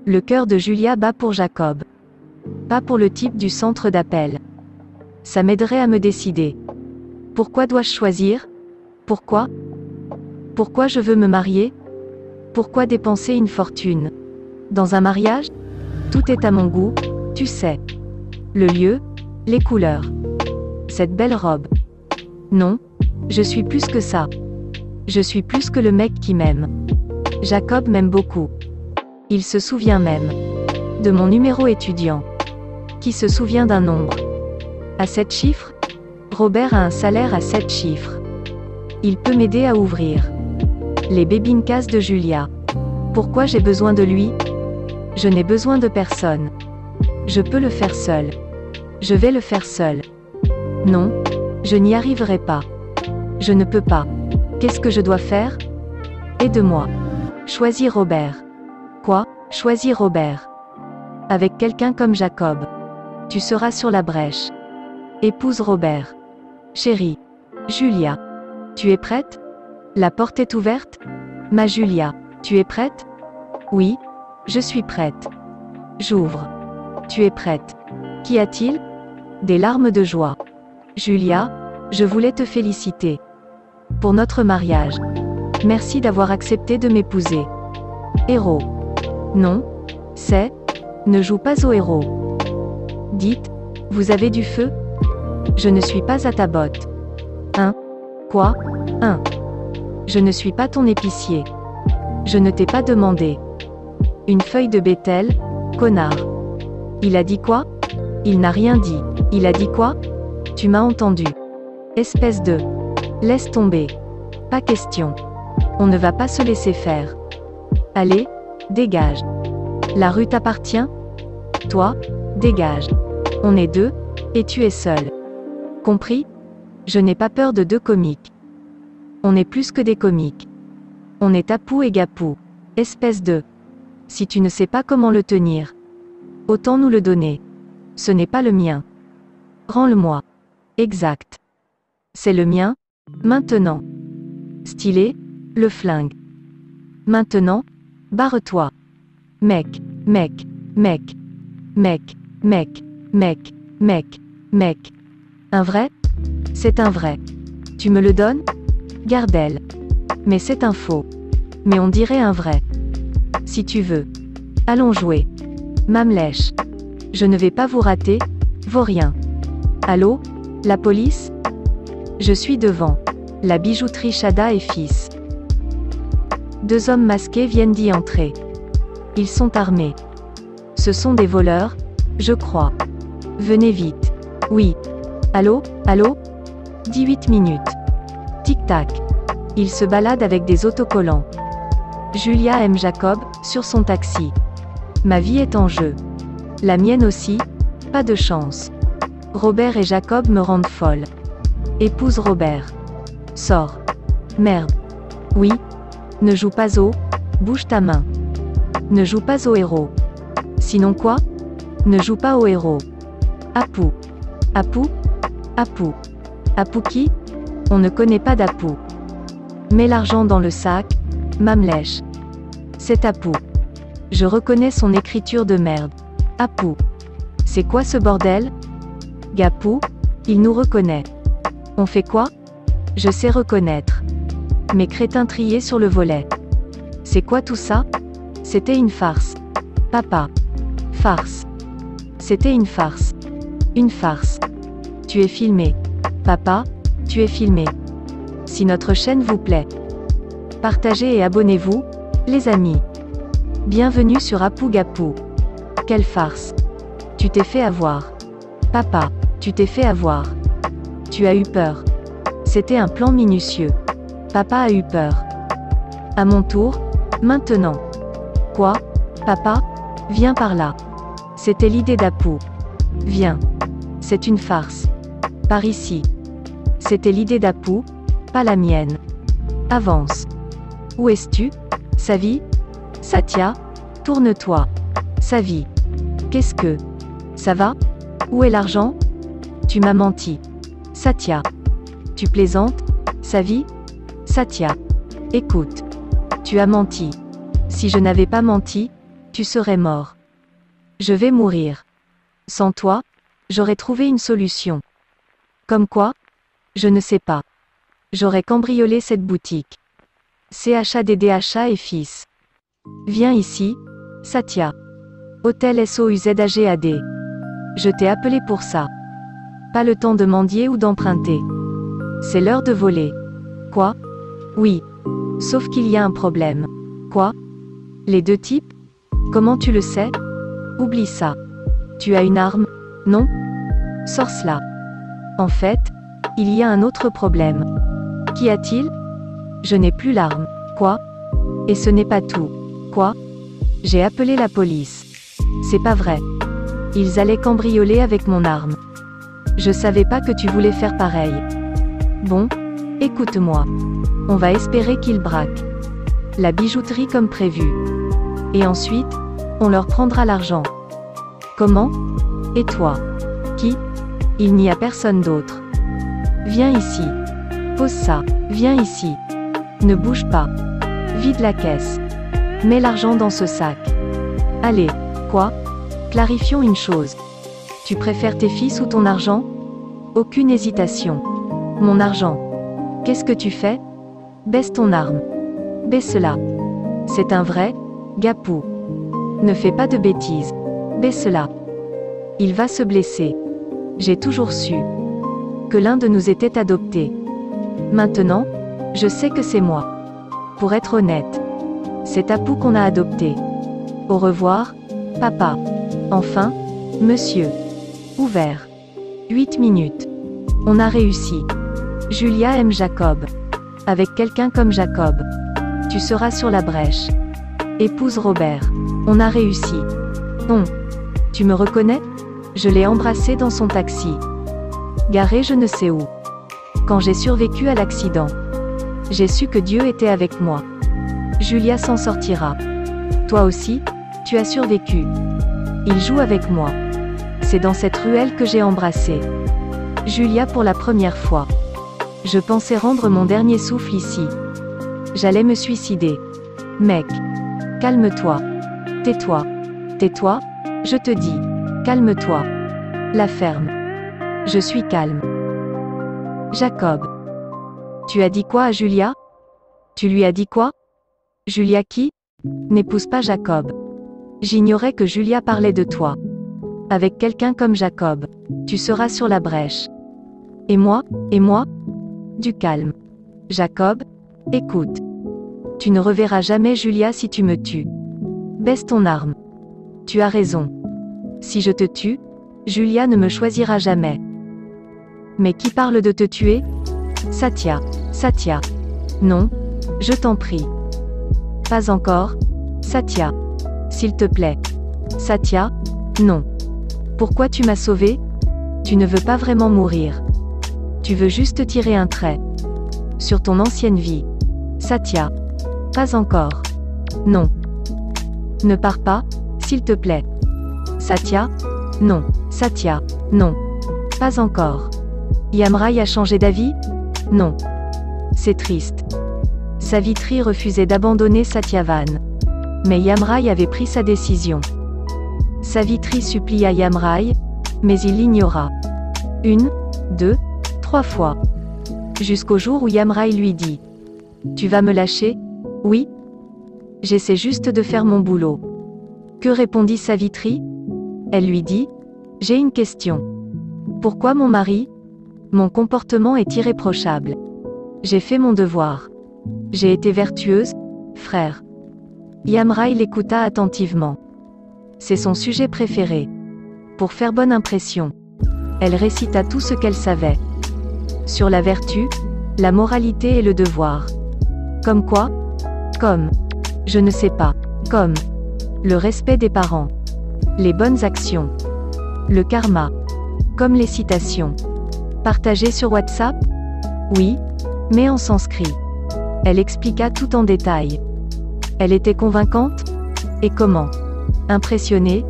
[SPEAKER 2] Le cœur de Julia bat pour Jacob. Pas pour le type du centre d'appel. Ça m'aiderait à me décider. Pourquoi dois-je choisir? Pourquoi? Pourquoi je veux me marier? Pourquoi dépenser une fortune? Dans un mariage? Tout est à mon goût, tu sais. Le lieu, les couleurs. Cette belle robe. Non, je suis plus que ça. Je suis plus que le mec qui m'aime. Jacob m'aime beaucoup. Il se souvient même de mon numéro étudiant. Qui se souvient d'un nombre? À 7 chiffres? Robert a un salaire à 7 chiffres. Il peut m'aider à ouvrir les bébinkas de Julia. Pourquoi j'ai besoin de lui? Je n'ai besoin de personne. Je peux le faire seul. Je vais le faire seul. Non, je n'y arriverai pas. Je ne peux pas. Qu'est-ce que je dois faire? Aide-moi. Choisis Robert. Quoi? Choisis Robert. Avec quelqu'un comme Jacob. Tu seras sur la brèche. Épouse Robert. Chérie. Julia. Tu es prête? La porte est ouverte? Ma Julia. Tu es prête? Oui, je suis prête. J'ouvre. Tu es prête. Qu'y a-t-il? Des larmes de joie. Julia, je voulais te féliciter pour notre mariage. Merci d'avoir accepté de m'épouser. Héros. Non, c'est... Ne joue pas au héros. Dites, vous avez du feu? Je ne suis pas à ta botte. Hein? Quoi? Hein? Je ne suis pas ton épicier. Je ne t'ai pas demandé. Une feuille de bétel, connard. Il a dit quoi? Il n'a rien dit. Il a dit quoi? Tu m'as entendu. Espèce de... Laisse tomber. Pas question. On ne va pas se laisser faire. Allez, dégage. La rue t'appartient? Toi, dégage. On est deux, et tu es seul. Compris? Je n'ai pas peur de deux comiques. On est plus que des comiques. On est Apou et Gapou. Espèce de... Si tu ne sais pas comment le tenir, autant nous le donner. Ce n'est pas le mien. Rends-le-moi. Exact. C'est le mien, maintenant. Stylé, le flingue. Maintenant, barre-toi. Mec, mec, mec, mec, mec, mec, mec, mec. Un vrai? C'est un vrai. Tu me le donnes? Gardel. Mais c'est un faux. Mais on dirait un vrai. Si tu veux. Allons jouer. Mamlèche. Je ne vais pas vous rater, vaurien. Allô? La police? Je suis devant. La bijouterie Chada et fils. Deux hommes masqués viennent d'y entrer. Ils sont armés. Ce sont des voleurs, je crois. Venez vite. Oui. Allô? Allô? 18 minutes. Tic-tac. Il se balade avec des autocollants. Julia aime Jacob, sur son taxi. Ma vie est en jeu. La mienne aussi, pas de chance. Robert et Jacob me rendent folle. Épouse Robert. Sors. Merde. Oui. Ne joue pas au... Bouge ta main. Ne joue pas au héros. Sinon quoi? Ne joue pas au héros. Apou. Apou? Apou. Apou qui? On ne connaît pas d'Apou. Mets l'argent dans le sac, Mamlèche. C'est Apou. Je reconnais son écriture de merde. Apou. C'est quoi ce bordel? Gapou, il nous reconnaît. On fait quoi? Je sais reconnaître. Mes crétins triés sur le volet. C'est quoi tout ça? C'était une farce. Papa. Farce. C'était une farce. Une farce. Tu es filmé. Papa, tu es filmé. Si notre chaîne vous plaît, partagez et abonnez-vous, les amis. Bienvenue sur Apou Gapou. Quelle farce. Tu t'es fait avoir. Papa, tu t'es fait avoir. Tu as eu peur. C'était un plan minutieux. Papa a eu peur. À mon tour, maintenant. Quoi? Papa? Viens par là. C'était l'idée d'Apou. Viens. C'est une farce. Par ici. C'était l'idée d'Apou, pas la mienne. Avance. Où es-tu? Savi? Satya? Tourne-toi. Savi. Qu'est-ce que? Ça va? Où est l'argent? Tu m'as menti. Satya. Tu plaisantes? Savi? Satya. Écoute. Tu as menti. Si je n'avais pas menti, tu serais mort. Je vais mourir. Sans toi, j'aurais trouvé une solution. Comme quoi? Je ne sais pas. J'aurais cambriolé cette boutique. CHADDHA et fils. Viens ici, Satya. Hôtel SOUZAGAD. Je t'ai appelé pour ça. Pas le temps de mendier ou d'emprunter. C'est l'heure de voler. Quoi? Oui. Sauf qu'il y a un problème. Quoi? Les deux types? Comment tu le sais? Oublie ça. Tu as une arme? Non? Sors cela. En fait, il y a un autre problème. Qu'y a-t-il? Je n'ai plus l'arme. Quoi? Et ce n'est pas tout. Quoi? J'ai appelé la police. C'est pas vrai. Ils allaient cambrioler avec mon arme. Je savais pas que tu voulais faire pareil. Bon, écoute-moi. On va espérer qu'ils braquent la bijouterie comme prévu. Et ensuite, on leur prendra l'argent. Comment? Et toi? Qui? Il n'y a personne d'autre. Viens ici. Pose ça. Viens ici. Ne bouge pas. Vide la caisse. Mets l'argent dans ce sac. Allez. Quoi? Clarifions une chose. Tu préfères tes fils ou ton argent? Aucune hésitation. Mon argent. Qu'est-ce que tu fais? Baisse ton arme. Baisse-la. C'est un vrai, Gapou. Ne fais pas de bêtises. Baisse-la. Il va se blesser. J'ai toujours su que l'un de nous était adopté. Maintenant, je sais que c'est moi. Pour être honnête, c'est Apou qu'on a adopté. Au revoir, papa. Enfin, monsieur. Ouvert. 8 minutes. On a réussi. Julia aime Jacob. Avec quelqu'un comme Jacob. Tu seras sur la brèche. Épouse Robert. On a réussi. Tu me reconnais? Je l'ai embrassé dans son taxi. Garé je ne sais où. Quand j'ai survécu à l'accident. J'ai su que Dieu était avec moi. Julia s'en sortira. Toi aussi, tu as survécu. Il joue avec moi. C'est dans cette ruelle que j'ai embrassé Julia pour la première fois. Je pensais rendre mon dernier souffle ici. J'allais me suicider. Mec. Calme-toi. Tais-toi. Tais-toi, je te dis. Calme-toi. La ferme. Je suis calme. Jacob. Tu as dit quoi à Julia? Tu lui as dit quoi? Julia qui? N'épouse pas Jacob. J'ignorais que Julia parlait de toi. Avec quelqu'un comme Jacob. Tu seras sur la brèche. Et moi? Du calme. Jacob, écoute. Tu ne reverras jamais Julia si tu me tues. Baisse ton arme. Tu as raison. Si je te tue, Julia ne me choisira jamais. Mais qui parle de te tuer? Satya. Satya. Non, je t'en prie. Pas encore, Satya. S'il te plaît. Satya, non. Pourquoi tu m'as sauvé? Tu ne veux pas vraiment mourir. Tu veux juste tirer un trait. Sur ton ancienne vie. Satya. Pas encore. Non. Ne pars pas, s'il te plaît. Satya? Non. Satya, non. Pas encore. Yamrai a changé d'avis? Non. C'est triste. Savitri refusait d'abandonner Satyavan. Mais Yamrai avait pris sa décision. Savitri supplia Yamrai, mais il l'ignora. 1, 2, 3 fois. Jusqu'au jour où Yamrai lui dit: Tu vas me lâcher? Oui. J'essaie juste de faire mon boulot. Que répondit Savitri? Elle lui dit: J'ai une question. Pourquoi mon mari? Mon comportement est irréprochable. J'ai fait mon devoir. J'ai été vertueuse, frère. Yamrai l'écouta attentivement. C'est son sujet préféré. Pour faire bonne impression, elle récita tout ce qu'elle savait. Sur la vertu, la moralité et le devoir. Comme quoi? Comme. Je ne sais pas. Comme. Le respect des parents. Les bonnes actions. Le karma. Comme les citations. Partagées sur WhatsApp? Oui, mais en sanskrit. Elle expliqua tout en détail. Elle était convaincante? Et comment? Impressionnée,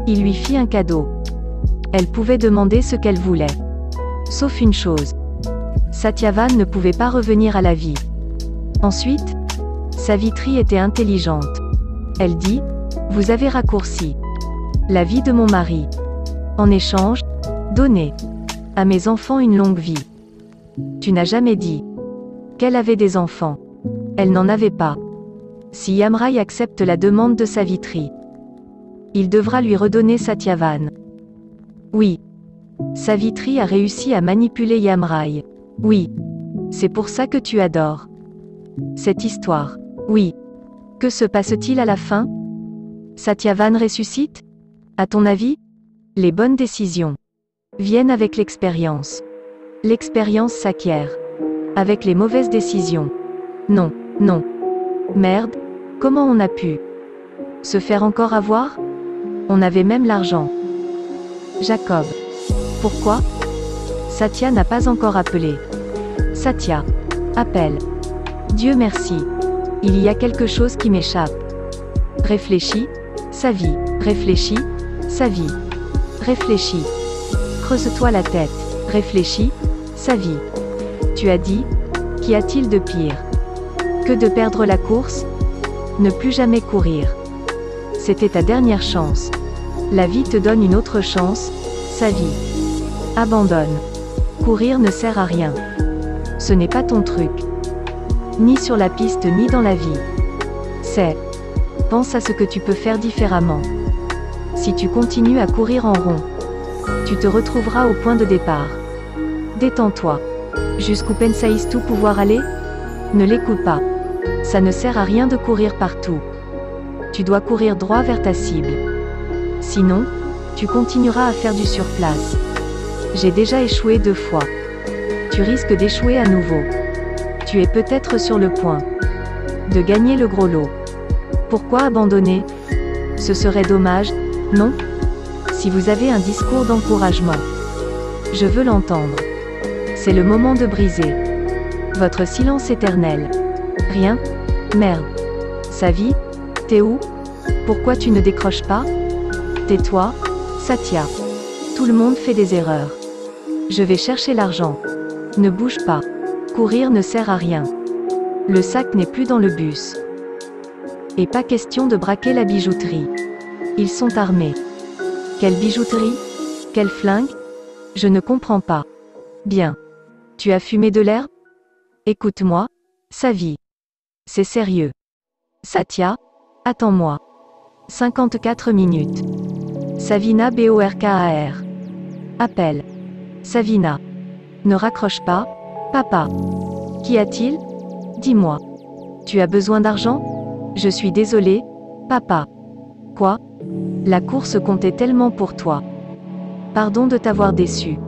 [SPEAKER 2] il lui fit un cadeau. Elle pouvait demander ce qu'elle voulait. Sauf une chose. Satyavan ne pouvait pas revenir à la vie. Ensuite, Savitri était intelligente. Elle dit: Vous avez raccourci la vie de mon mari. En échange, donnez à mes enfants une longue vie. Tu n'as jamais dit qu'elle avait des enfants. Elle n'en avait pas. Si Yamrai accepte la demande de Savitri, il devra lui redonner Satyavan. Oui. Savitri a réussi à manipuler Yamrai. Oui. C'est pour ça que tu adores cette histoire. Oui. Que se passe-t-il à la fin? Satyavan ressuscite? À ton avis? Les bonnes décisions viennent avec l'expérience. L'expérience s'acquiert. Avec les mauvaises décisions. Non, non. Merde, comment on a pu se faire encore avoir? On avait même l'argent. Jacob. Pourquoi? Satya n'a pas encore appelé. Satya. Appelle. Dieu merci. Il y a quelque chose qui m'échappe. Réfléchis, sa vie. Réfléchis, sa vie. Réfléchis. Creuse-toi la tête. Réfléchis, sa vie. Tu as dit, qu'y a-t-il de pire que de perdre la course? Ne plus jamais courir. C'était ta dernière chance. La vie te donne une autre chance, sa vie. Abandonne. Courir ne sert à rien. Ce n'est pas ton truc. Ni sur la piste ni dans la vie. C'est. Pense à ce que tu peux faire différemment. Si tu continues à courir en rond, tu te retrouveras au point de départ. Détends-toi. Jusqu'où penses-tu pouvoir aller? Ne l'écoute pas. Ça ne sert à rien de courir partout. Tu dois courir droit vers ta cible. Sinon, Tu continueras à faire du surplace. J'ai déjà échoué 2 fois. Tu risques d'échouer à nouveau. Tu es peut-être sur le point de gagner le gros lot. Pourquoi abandonner? Ce serait dommage, non? Si vous avez un discours d'encouragement, je veux l'entendre. C'est le moment de briser votre silence éternel. Rien? Merde. Savi? T'es où? Pourquoi tu ne décroches pas? Tais-toi, Satya. Tout le monde fait des erreurs. Je vais chercher l'argent. Ne bouge pas. Courir ne sert à rien. Le sac n'est plus dans le bus. Et pas question de braquer la bijouterie. Ils sont armés. Quelle bijouterie? Quel flingue? Je ne comprends pas. Bien. Tu as fumé de l'herbe? Écoute-moi, Savi. C'est sérieux. Satya, attends-moi. 54 minutes. Savina Borkar. Appel. Savina. Ne raccroche pas, papa. Qu'y a-t-il? Dis-moi. Tu as besoin d'argent? Je suis désolé, papa. Quoi? La course comptait tellement pour toi. Pardon de t'avoir déçu.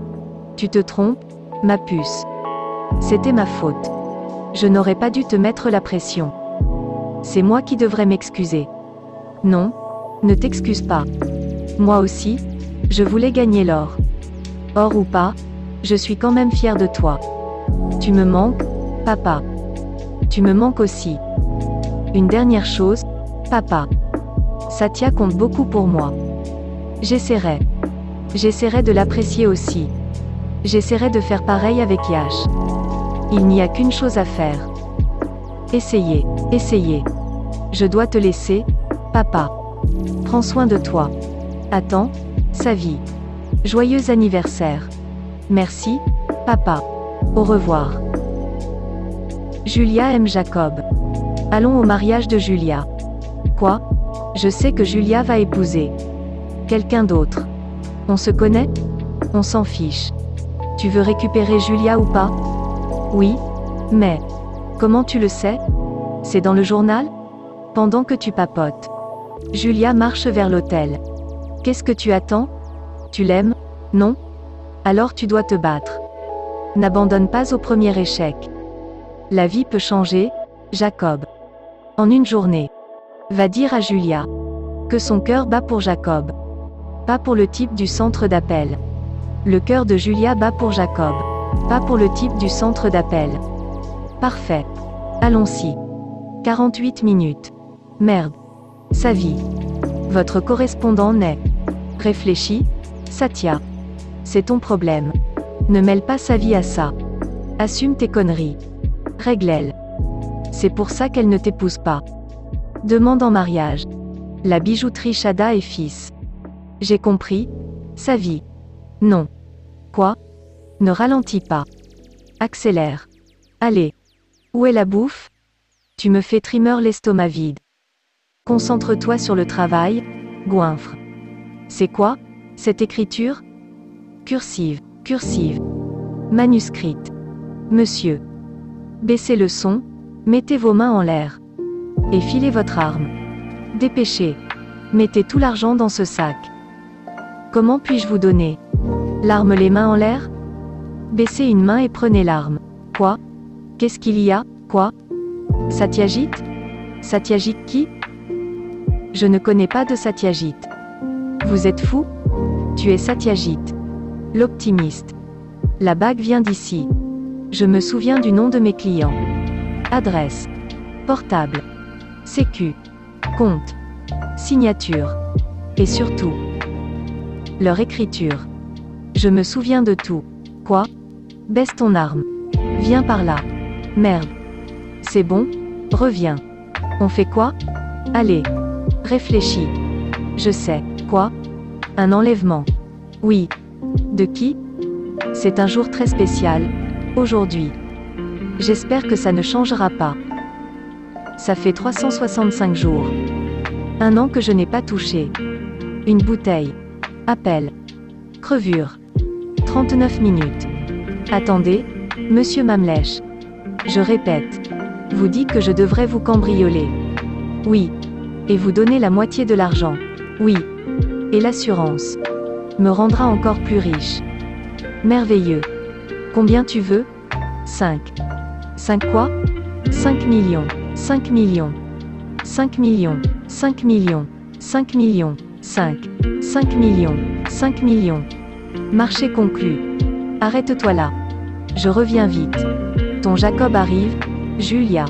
[SPEAKER 2] Tu te trompes, ma puce. C'était ma faute. Je n'aurais pas dû te mettre la pression. C'est moi qui devrais m'excuser. Non, ne t'excuse pas. Moi aussi, je voulais gagner l'or. Or ou pas, je suis quand même fier de toi. Tu me manques, papa. Tu me manques aussi. Une dernière chose, papa. Satya compte beaucoup pour moi. J'essaierai. J'essaierai de l'apprécier aussi. J'essaierai de faire pareil avec Yash. Il n'y a qu'une chose à faire. Essayez, essayez. Je dois te laisser, papa. Prends soin de toi. Attends, Savi. Joyeux anniversaire. Merci, papa. Au revoir. Julia aime Jacob. Allons au mariage de Julia. Quoi? Je sais que Julia va épouser quelqu'un d'autre. On se connaît? On s'en fiche. Tu veux récupérer Julia ou pas? Oui, mais comment tu le sais? C'est dans le journal? Pendant que tu papotes. Julia marche vers l'hôtel. Qu'est-ce que tu attends? Tu l'aimes? Non? Alors tu dois te battre. N'abandonne pas au premier échec. La vie peut changer, Jacob. En une journée. Va dire à Julia que son cœur bat pour Jacob. Pas pour le type du centre d'appel. Le cœur de Julia bat pour Jacob. Pas pour le type du centre d'appel. Parfait. Allons-y. 48 minutes. Merde. Savi. Votre correspondant n'est. Réfléchis, Satya. C'est ton problème. Ne mêle pas sa vie à ça. Assume tes conneries. Règle-elle. C'est pour ça qu'elle ne t'épouse pas. Demande en mariage. La bijouterie Chada et fils. J'ai compris, Savi. Non. Quoi? Ne ralentis pas. Accélère. Allez. Où est la bouffe? Tu me fais trimmer l'estomac vide. Concentre-toi sur le travail, goinfre. C'est quoi, cette écriture? Cursive, cursive. Manuscrite. Monsieur. Baissez le son, mettez vos mains en l'air. Et filez votre arme. Dépêchez. Mettez tout l'argent dans ce sac. Comment puis-je vous donner? L'arme les mains en l'air? Baissez une main et prenez l'arme. Quoi? Qu'est-ce qu'il y a? Quoi? Satyajit? Satyajit qui? Je ne connais pas de Satyajit. Vous êtes fou? Tu es Satyajit. L'optimiste. La bague vient d'ici. Je me souviens du nom de mes clients. Adresse. Portable. Sécu. Compte. Signature. Et surtout, leur écriture. Je me souviens de tout. Quoi? Baisse ton arme. Viens par là. Merde. C'est bon? Reviens. On fait quoi? Allez. Réfléchis. Je sais. Quoi? Un enlèvement. Oui. De qui? C'est un jour très spécial, aujourd'hui. J'espère que ça ne changera pas. Ça fait 365 jours. 1 an que je n'ai pas touché. Une bouteille. Appel. Crevure. 39 minutes. Attendez, monsieur Mamlèche. Je répète. Vous dites que je devrais vous cambrioler. Oui. Et vous donner la moitié de l'argent. Oui. Et l'assurance. me rendra encore plus riche. Merveilleux. Combien tu veux? 5. 5 quoi? 5 millions. 5 millions. 5 millions. 5 millions. 5 millions. 5. 5 millions. 5 millions. Marché conclu. Arrête-toi là. Je reviens vite. Ton Jacob arrive, Julia.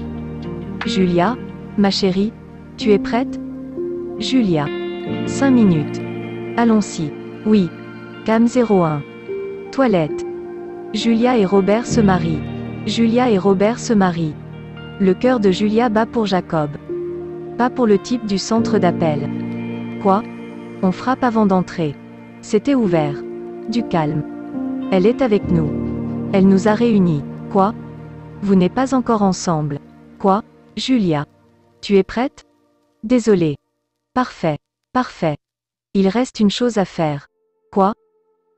[SPEAKER 2] Julia, ma chérie, tu es prête? Julia. 5 minutes. Allons-y. Oui. Cam 01. Toilette. Julia et Robert se marient. Julia et Robert se marient. Le cœur de Julia bat pour Jacob. Pas pour le type du centre d'appel. Quoi? On frappe avant d'entrer. C'était ouvert. Du calme. Elle est avec nous. Elle nous a réunis. Quoi? Vous n'êtes pas encore ensemble. Quoi? Julia. Tu es prête? Désolée. Parfait. Parfait. Il reste une chose à faire. Quoi?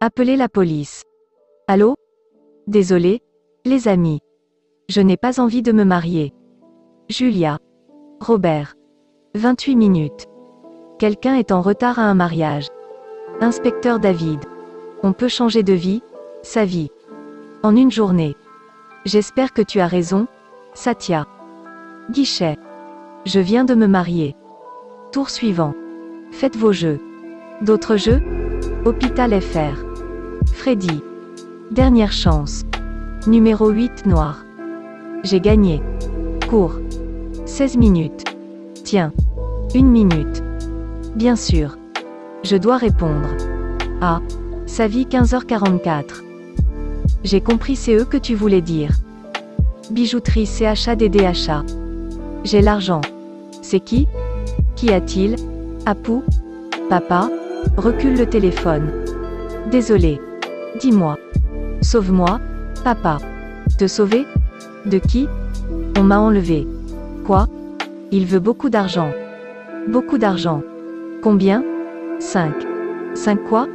[SPEAKER 2] Appelez la police. Allô? Désolé, les amis. Je n'ai pas envie de me marier. Julia. Robert. 28 minutes. Quelqu'un est en retard à un mariage. Inspecteur David. On peut changer de vie, sa vie. En une journée. J'espère que tu as raison, Satya. Guichet. Je viens de me marier. Tour suivant. Faites vos jeux. D'autres jeux? Hôpital FR. Freddy. Dernière chance. Numéro 8 noir. J'ai gagné. Cours. 16 minutes. Tiens. 1 minute. Bien sûr. Je dois répondre. Ah. Sa vie 15h44. J'ai compris, c'est eux que tu voulais dire. Bijouterie CHADDHA. J'ai l'argent. C'est qui? Qui a-t-il? Apu? Papa? Recule le téléphone. Désolé. Dis-moi. Sauve-moi, papa. Te sauver? De qui? On m'a enlevé. Quoi? Il veut beaucoup d'argent. Beaucoup d'argent. Combien? 5. 5 quoi?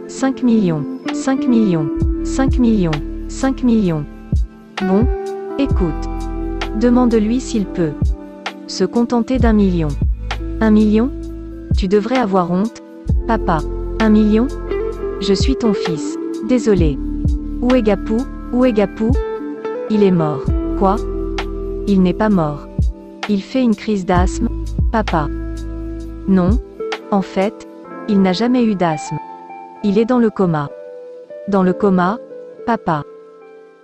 [SPEAKER 2] 5 millions. 5 millions. 5 millions. 5 millions. Bon, écoute. Demande-lui s'il peut se contenter d'1 million. 1 million? Tu devrais avoir honte, papa. 1 million? Je suis ton fils. Désolé. Où est Gapou? Où est Gapou? Il est mort. Quoi? Il n'est pas mort. Il fait une crise d'asthme, papa. Non. En fait, il n'a jamais eu d'asthme. Il est dans le coma. Dans le coma, papa.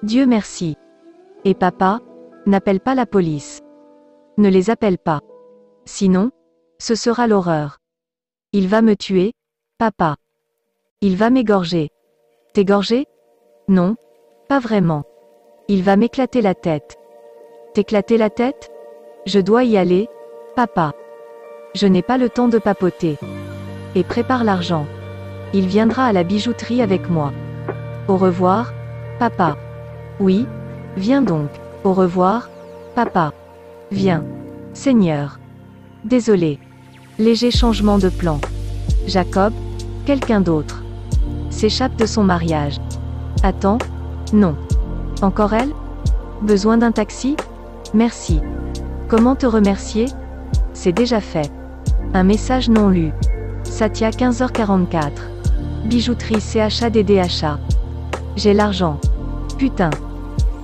[SPEAKER 2] Dieu merci. Et papa, n'appelle pas la police. Ne les appelle pas. Sinon, ce sera l'horreur. Il va me tuer, papa. Il va m'égorger. T'égorger? Non, pas vraiment. Il va m'éclater la tête. T'éclater la tête? Je dois y aller, papa. Je n'ai pas le temps de papoter. Et prépare l'argent. Il viendra à la bijouterie avec moi. Au revoir, papa. Oui, viens donc. Au revoir, papa. Viens. Seigneur. Désolé. Léger changement de plan. Jacob, quelqu'un d'autre, s'échappe de son mariage. Attends. Non. Encore elle? Besoin d'un taxi? Merci. Comment te remercier? C'est déjà fait. Un message non lu. Satya 15h44. Bijouterie CHADDHA. J'ai l'argent. Putain.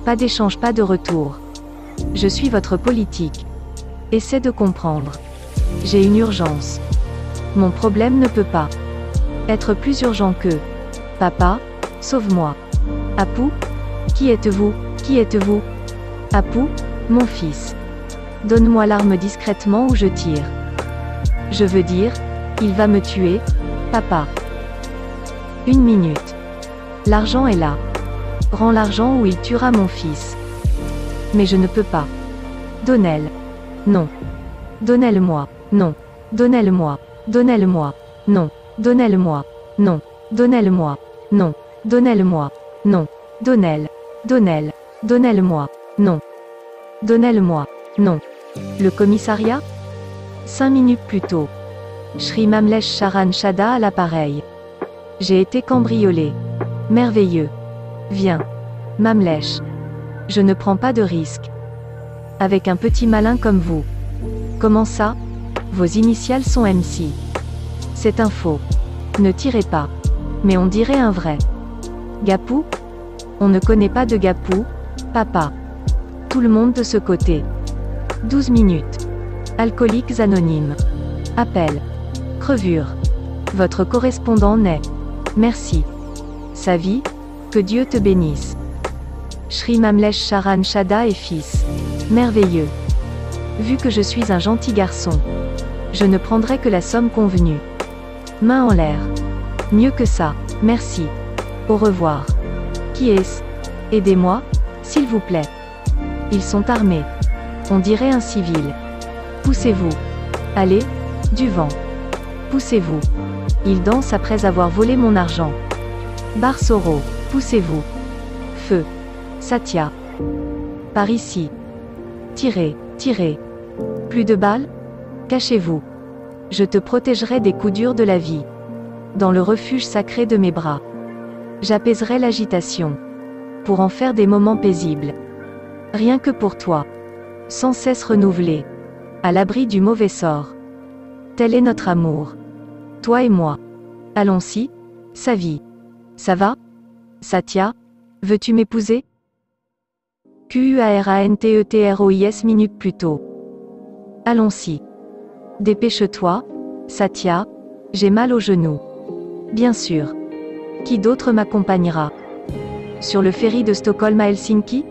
[SPEAKER 2] Pas d'échange, pas de retour. Je suis votre politique. Essaie de comprendre. J'ai une urgence. Mon problème ne peut pas être plus urgent que papa, sauve-moi. Apu? Qui êtes-vous? Qui êtes-vous? Apu, mon fils. Donne-moi l'arme discrètement ou je tire. Je veux dire, il va me tuer, papa. 1 minute. L'argent est là. Rends l'argent ou il tuera mon fils. Mais je ne peux pas. Donnel. Non. Donnel-moi. Non. Donnel-moi. Donnel-moi. Non. Donnel-moi. Non. Donnel-moi. Non. Donnel-moi. Non. Donnel. Donnel. Donnel-moi. Non. Donnel-moi. Non. Le commissariat? 5 minutes plus tôt. Shri Mamlesh Charan Chada à l'appareil. J'ai été cambriolé. Merveilleux. Viens. Mamlesh. Je ne prends pas de risque. Avec un petit malin comme vous. Comment ça? Vos initiales sont MC. C'est un faux. Ne tirez pas. Mais on dirait un vrai. Gapou? On ne connaît pas de Gapou, papa. Tout le monde de ce côté. 12 minutes. Alcooliques anonymes. Appel. Crevure. Votre correspondant naît. Merci. Sa vie, que Dieu te bénisse. Shri Mamlesh Charan Chada et fils. Merveilleux. Vu que je suis un gentil garçon, je ne prendrai que la somme convenue. Main en l'air. Mieux que ça, merci. Au revoir. Qui est-ce? Aidez-moi, s'il vous plaît. Ils sont armés. On dirait un civil. Poussez-vous. Allez, du vent. Poussez-vous. Ils dansent après avoir volé mon argent. Barsoro, poussez-vous. Feu. Satya. Par ici. Tirez, tirez. Plus de balles? Cachez-vous. Je te protégerai des coups durs de la vie. Dans le refuge sacré de mes bras. J'apaiserai l'agitation. Pour en faire des moments paisibles. Rien que pour toi. Sans cesse renouvelé. À l'abri du mauvais sort. Tel est notre amour. Toi et moi. Allons-y, Savi. Ça va? Satya, veux-tu m'épouser? QUARANTETROIS minutes plus tôt. Allons-y. Dépêche-toi, Satya, j'ai mal au genou. Bien sûr. Qui d'autre m'accompagnera? Sur le ferry de Stockholm à Helsinki?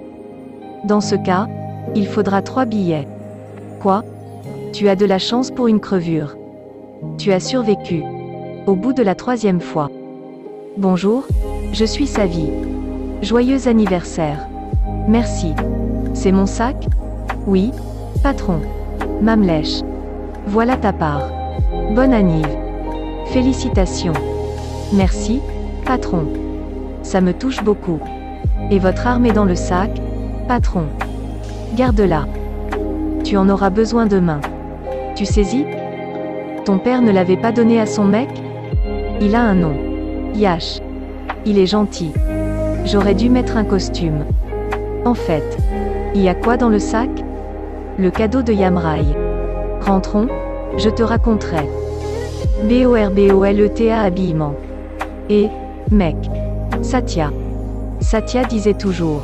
[SPEAKER 2] Dans ce cas, il faudra 3 billets. Quoi? Tu as de la chance pour une crevure. Tu as survécu. Au bout de la 3e fois. Bonjour, je suis Savi. Joyeux anniversaire. Merci. C'est mon sac? Oui, patron. Mamlesh. Voilà ta part. Bonne anniv. Félicitations. Merci, patron. Ça me touche beaucoup. Et votre arme est dans le sac, patron. Garde-la. Tu en auras besoin demain. Tu saisis? Ton père ne l'avait pas donné à son mec? Il a un nom. Yash. Il est gentil. J'aurais dû mettre un costume. En fait, il y a quoi dans le sac? Le cadeau de Yamrai. Rentrons, je te raconterai. BORBOLETA habillement. Et, mec. Satya. Satya disait toujours.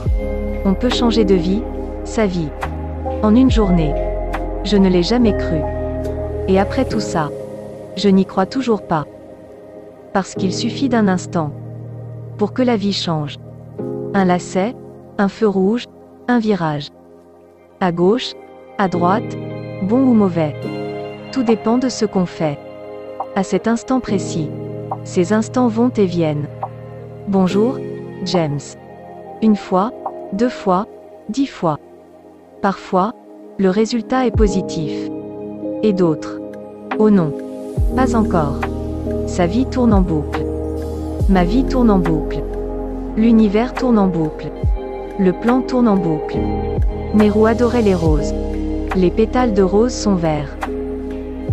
[SPEAKER 2] On peut changer de vie, sa vie. En une journée. Je ne l'ai jamais cru. Et après tout ça, je n'y crois toujours pas. Parce qu'il suffit d'un instant. Pour que la vie change. Un lacet, un feu rouge, un virage. À gauche, à droite, bon ou mauvais. Tout dépend de ce qu'on fait. À cet instant précis. Ces instants vont et viennent. Bonjour, James. Une fois, 2 fois, 10 fois. Parfois, le résultat est positif. Et d'autres. Oh non. Pas encore. Sa vie tourne en boucle. Ma vie tourne en boucle. L'univers tourne en boucle. Le plan tourne en boucle. Nehru adorait les roses. Les pétales de rose sont verts.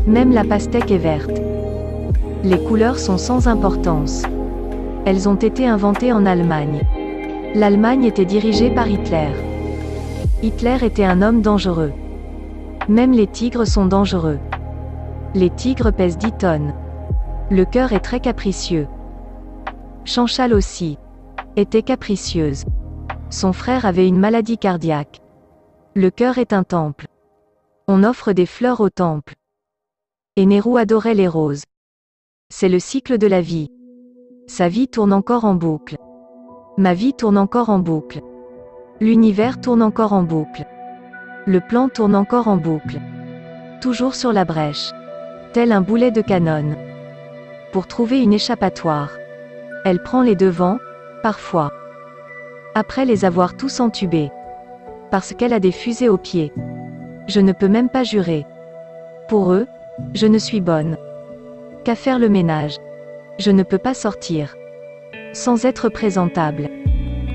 [SPEAKER 2] Même la pastèque est verte. Les couleurs sont sans importance. Elles ont été inventées en Allemagne. L'Allemagne était dirigée par Hitler. Hitler était un homme dangereux. Même les tigres sont dangereux. Les tigres pèsent 10 tonnes. Le cœur est très capricieux. Chanchal aussi était capricieuse. Son frère avait une maladie cardiaque. Le cœur est un temple. On offre des fleurs au temple. Et Nehru adorait les roses. C'est le cycle de la vie. Sa vie tourne encore en boucle. Ma vie tourne encore en boucle. L'univers tourne encore en boucle. Le plan tourne encore en boucle. Toujours sur la brèche. Tel un boulet de canon. Pour trouver une échappatoire. Elle prend les devants, parfois. Après les avoir tous entubés. Parce qu'elle a des fusées aux pieds. Je ne peux même pas jurer. Pour eux, je ne suis bonne. Qu'à faire le ménage. Je ne peux pas sortir. Sans être présentable.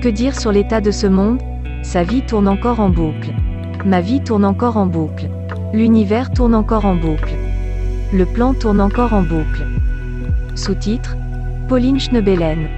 [SPEAKER 2] Que dire sur l'état de ce monde? Sa vie tourne encore en boucle. Ma vie tourne encore en boucle. L'univers tourne encore en boucle. Le plan tourne encore en boucle. Sous-titre, Pauline Schnebelen.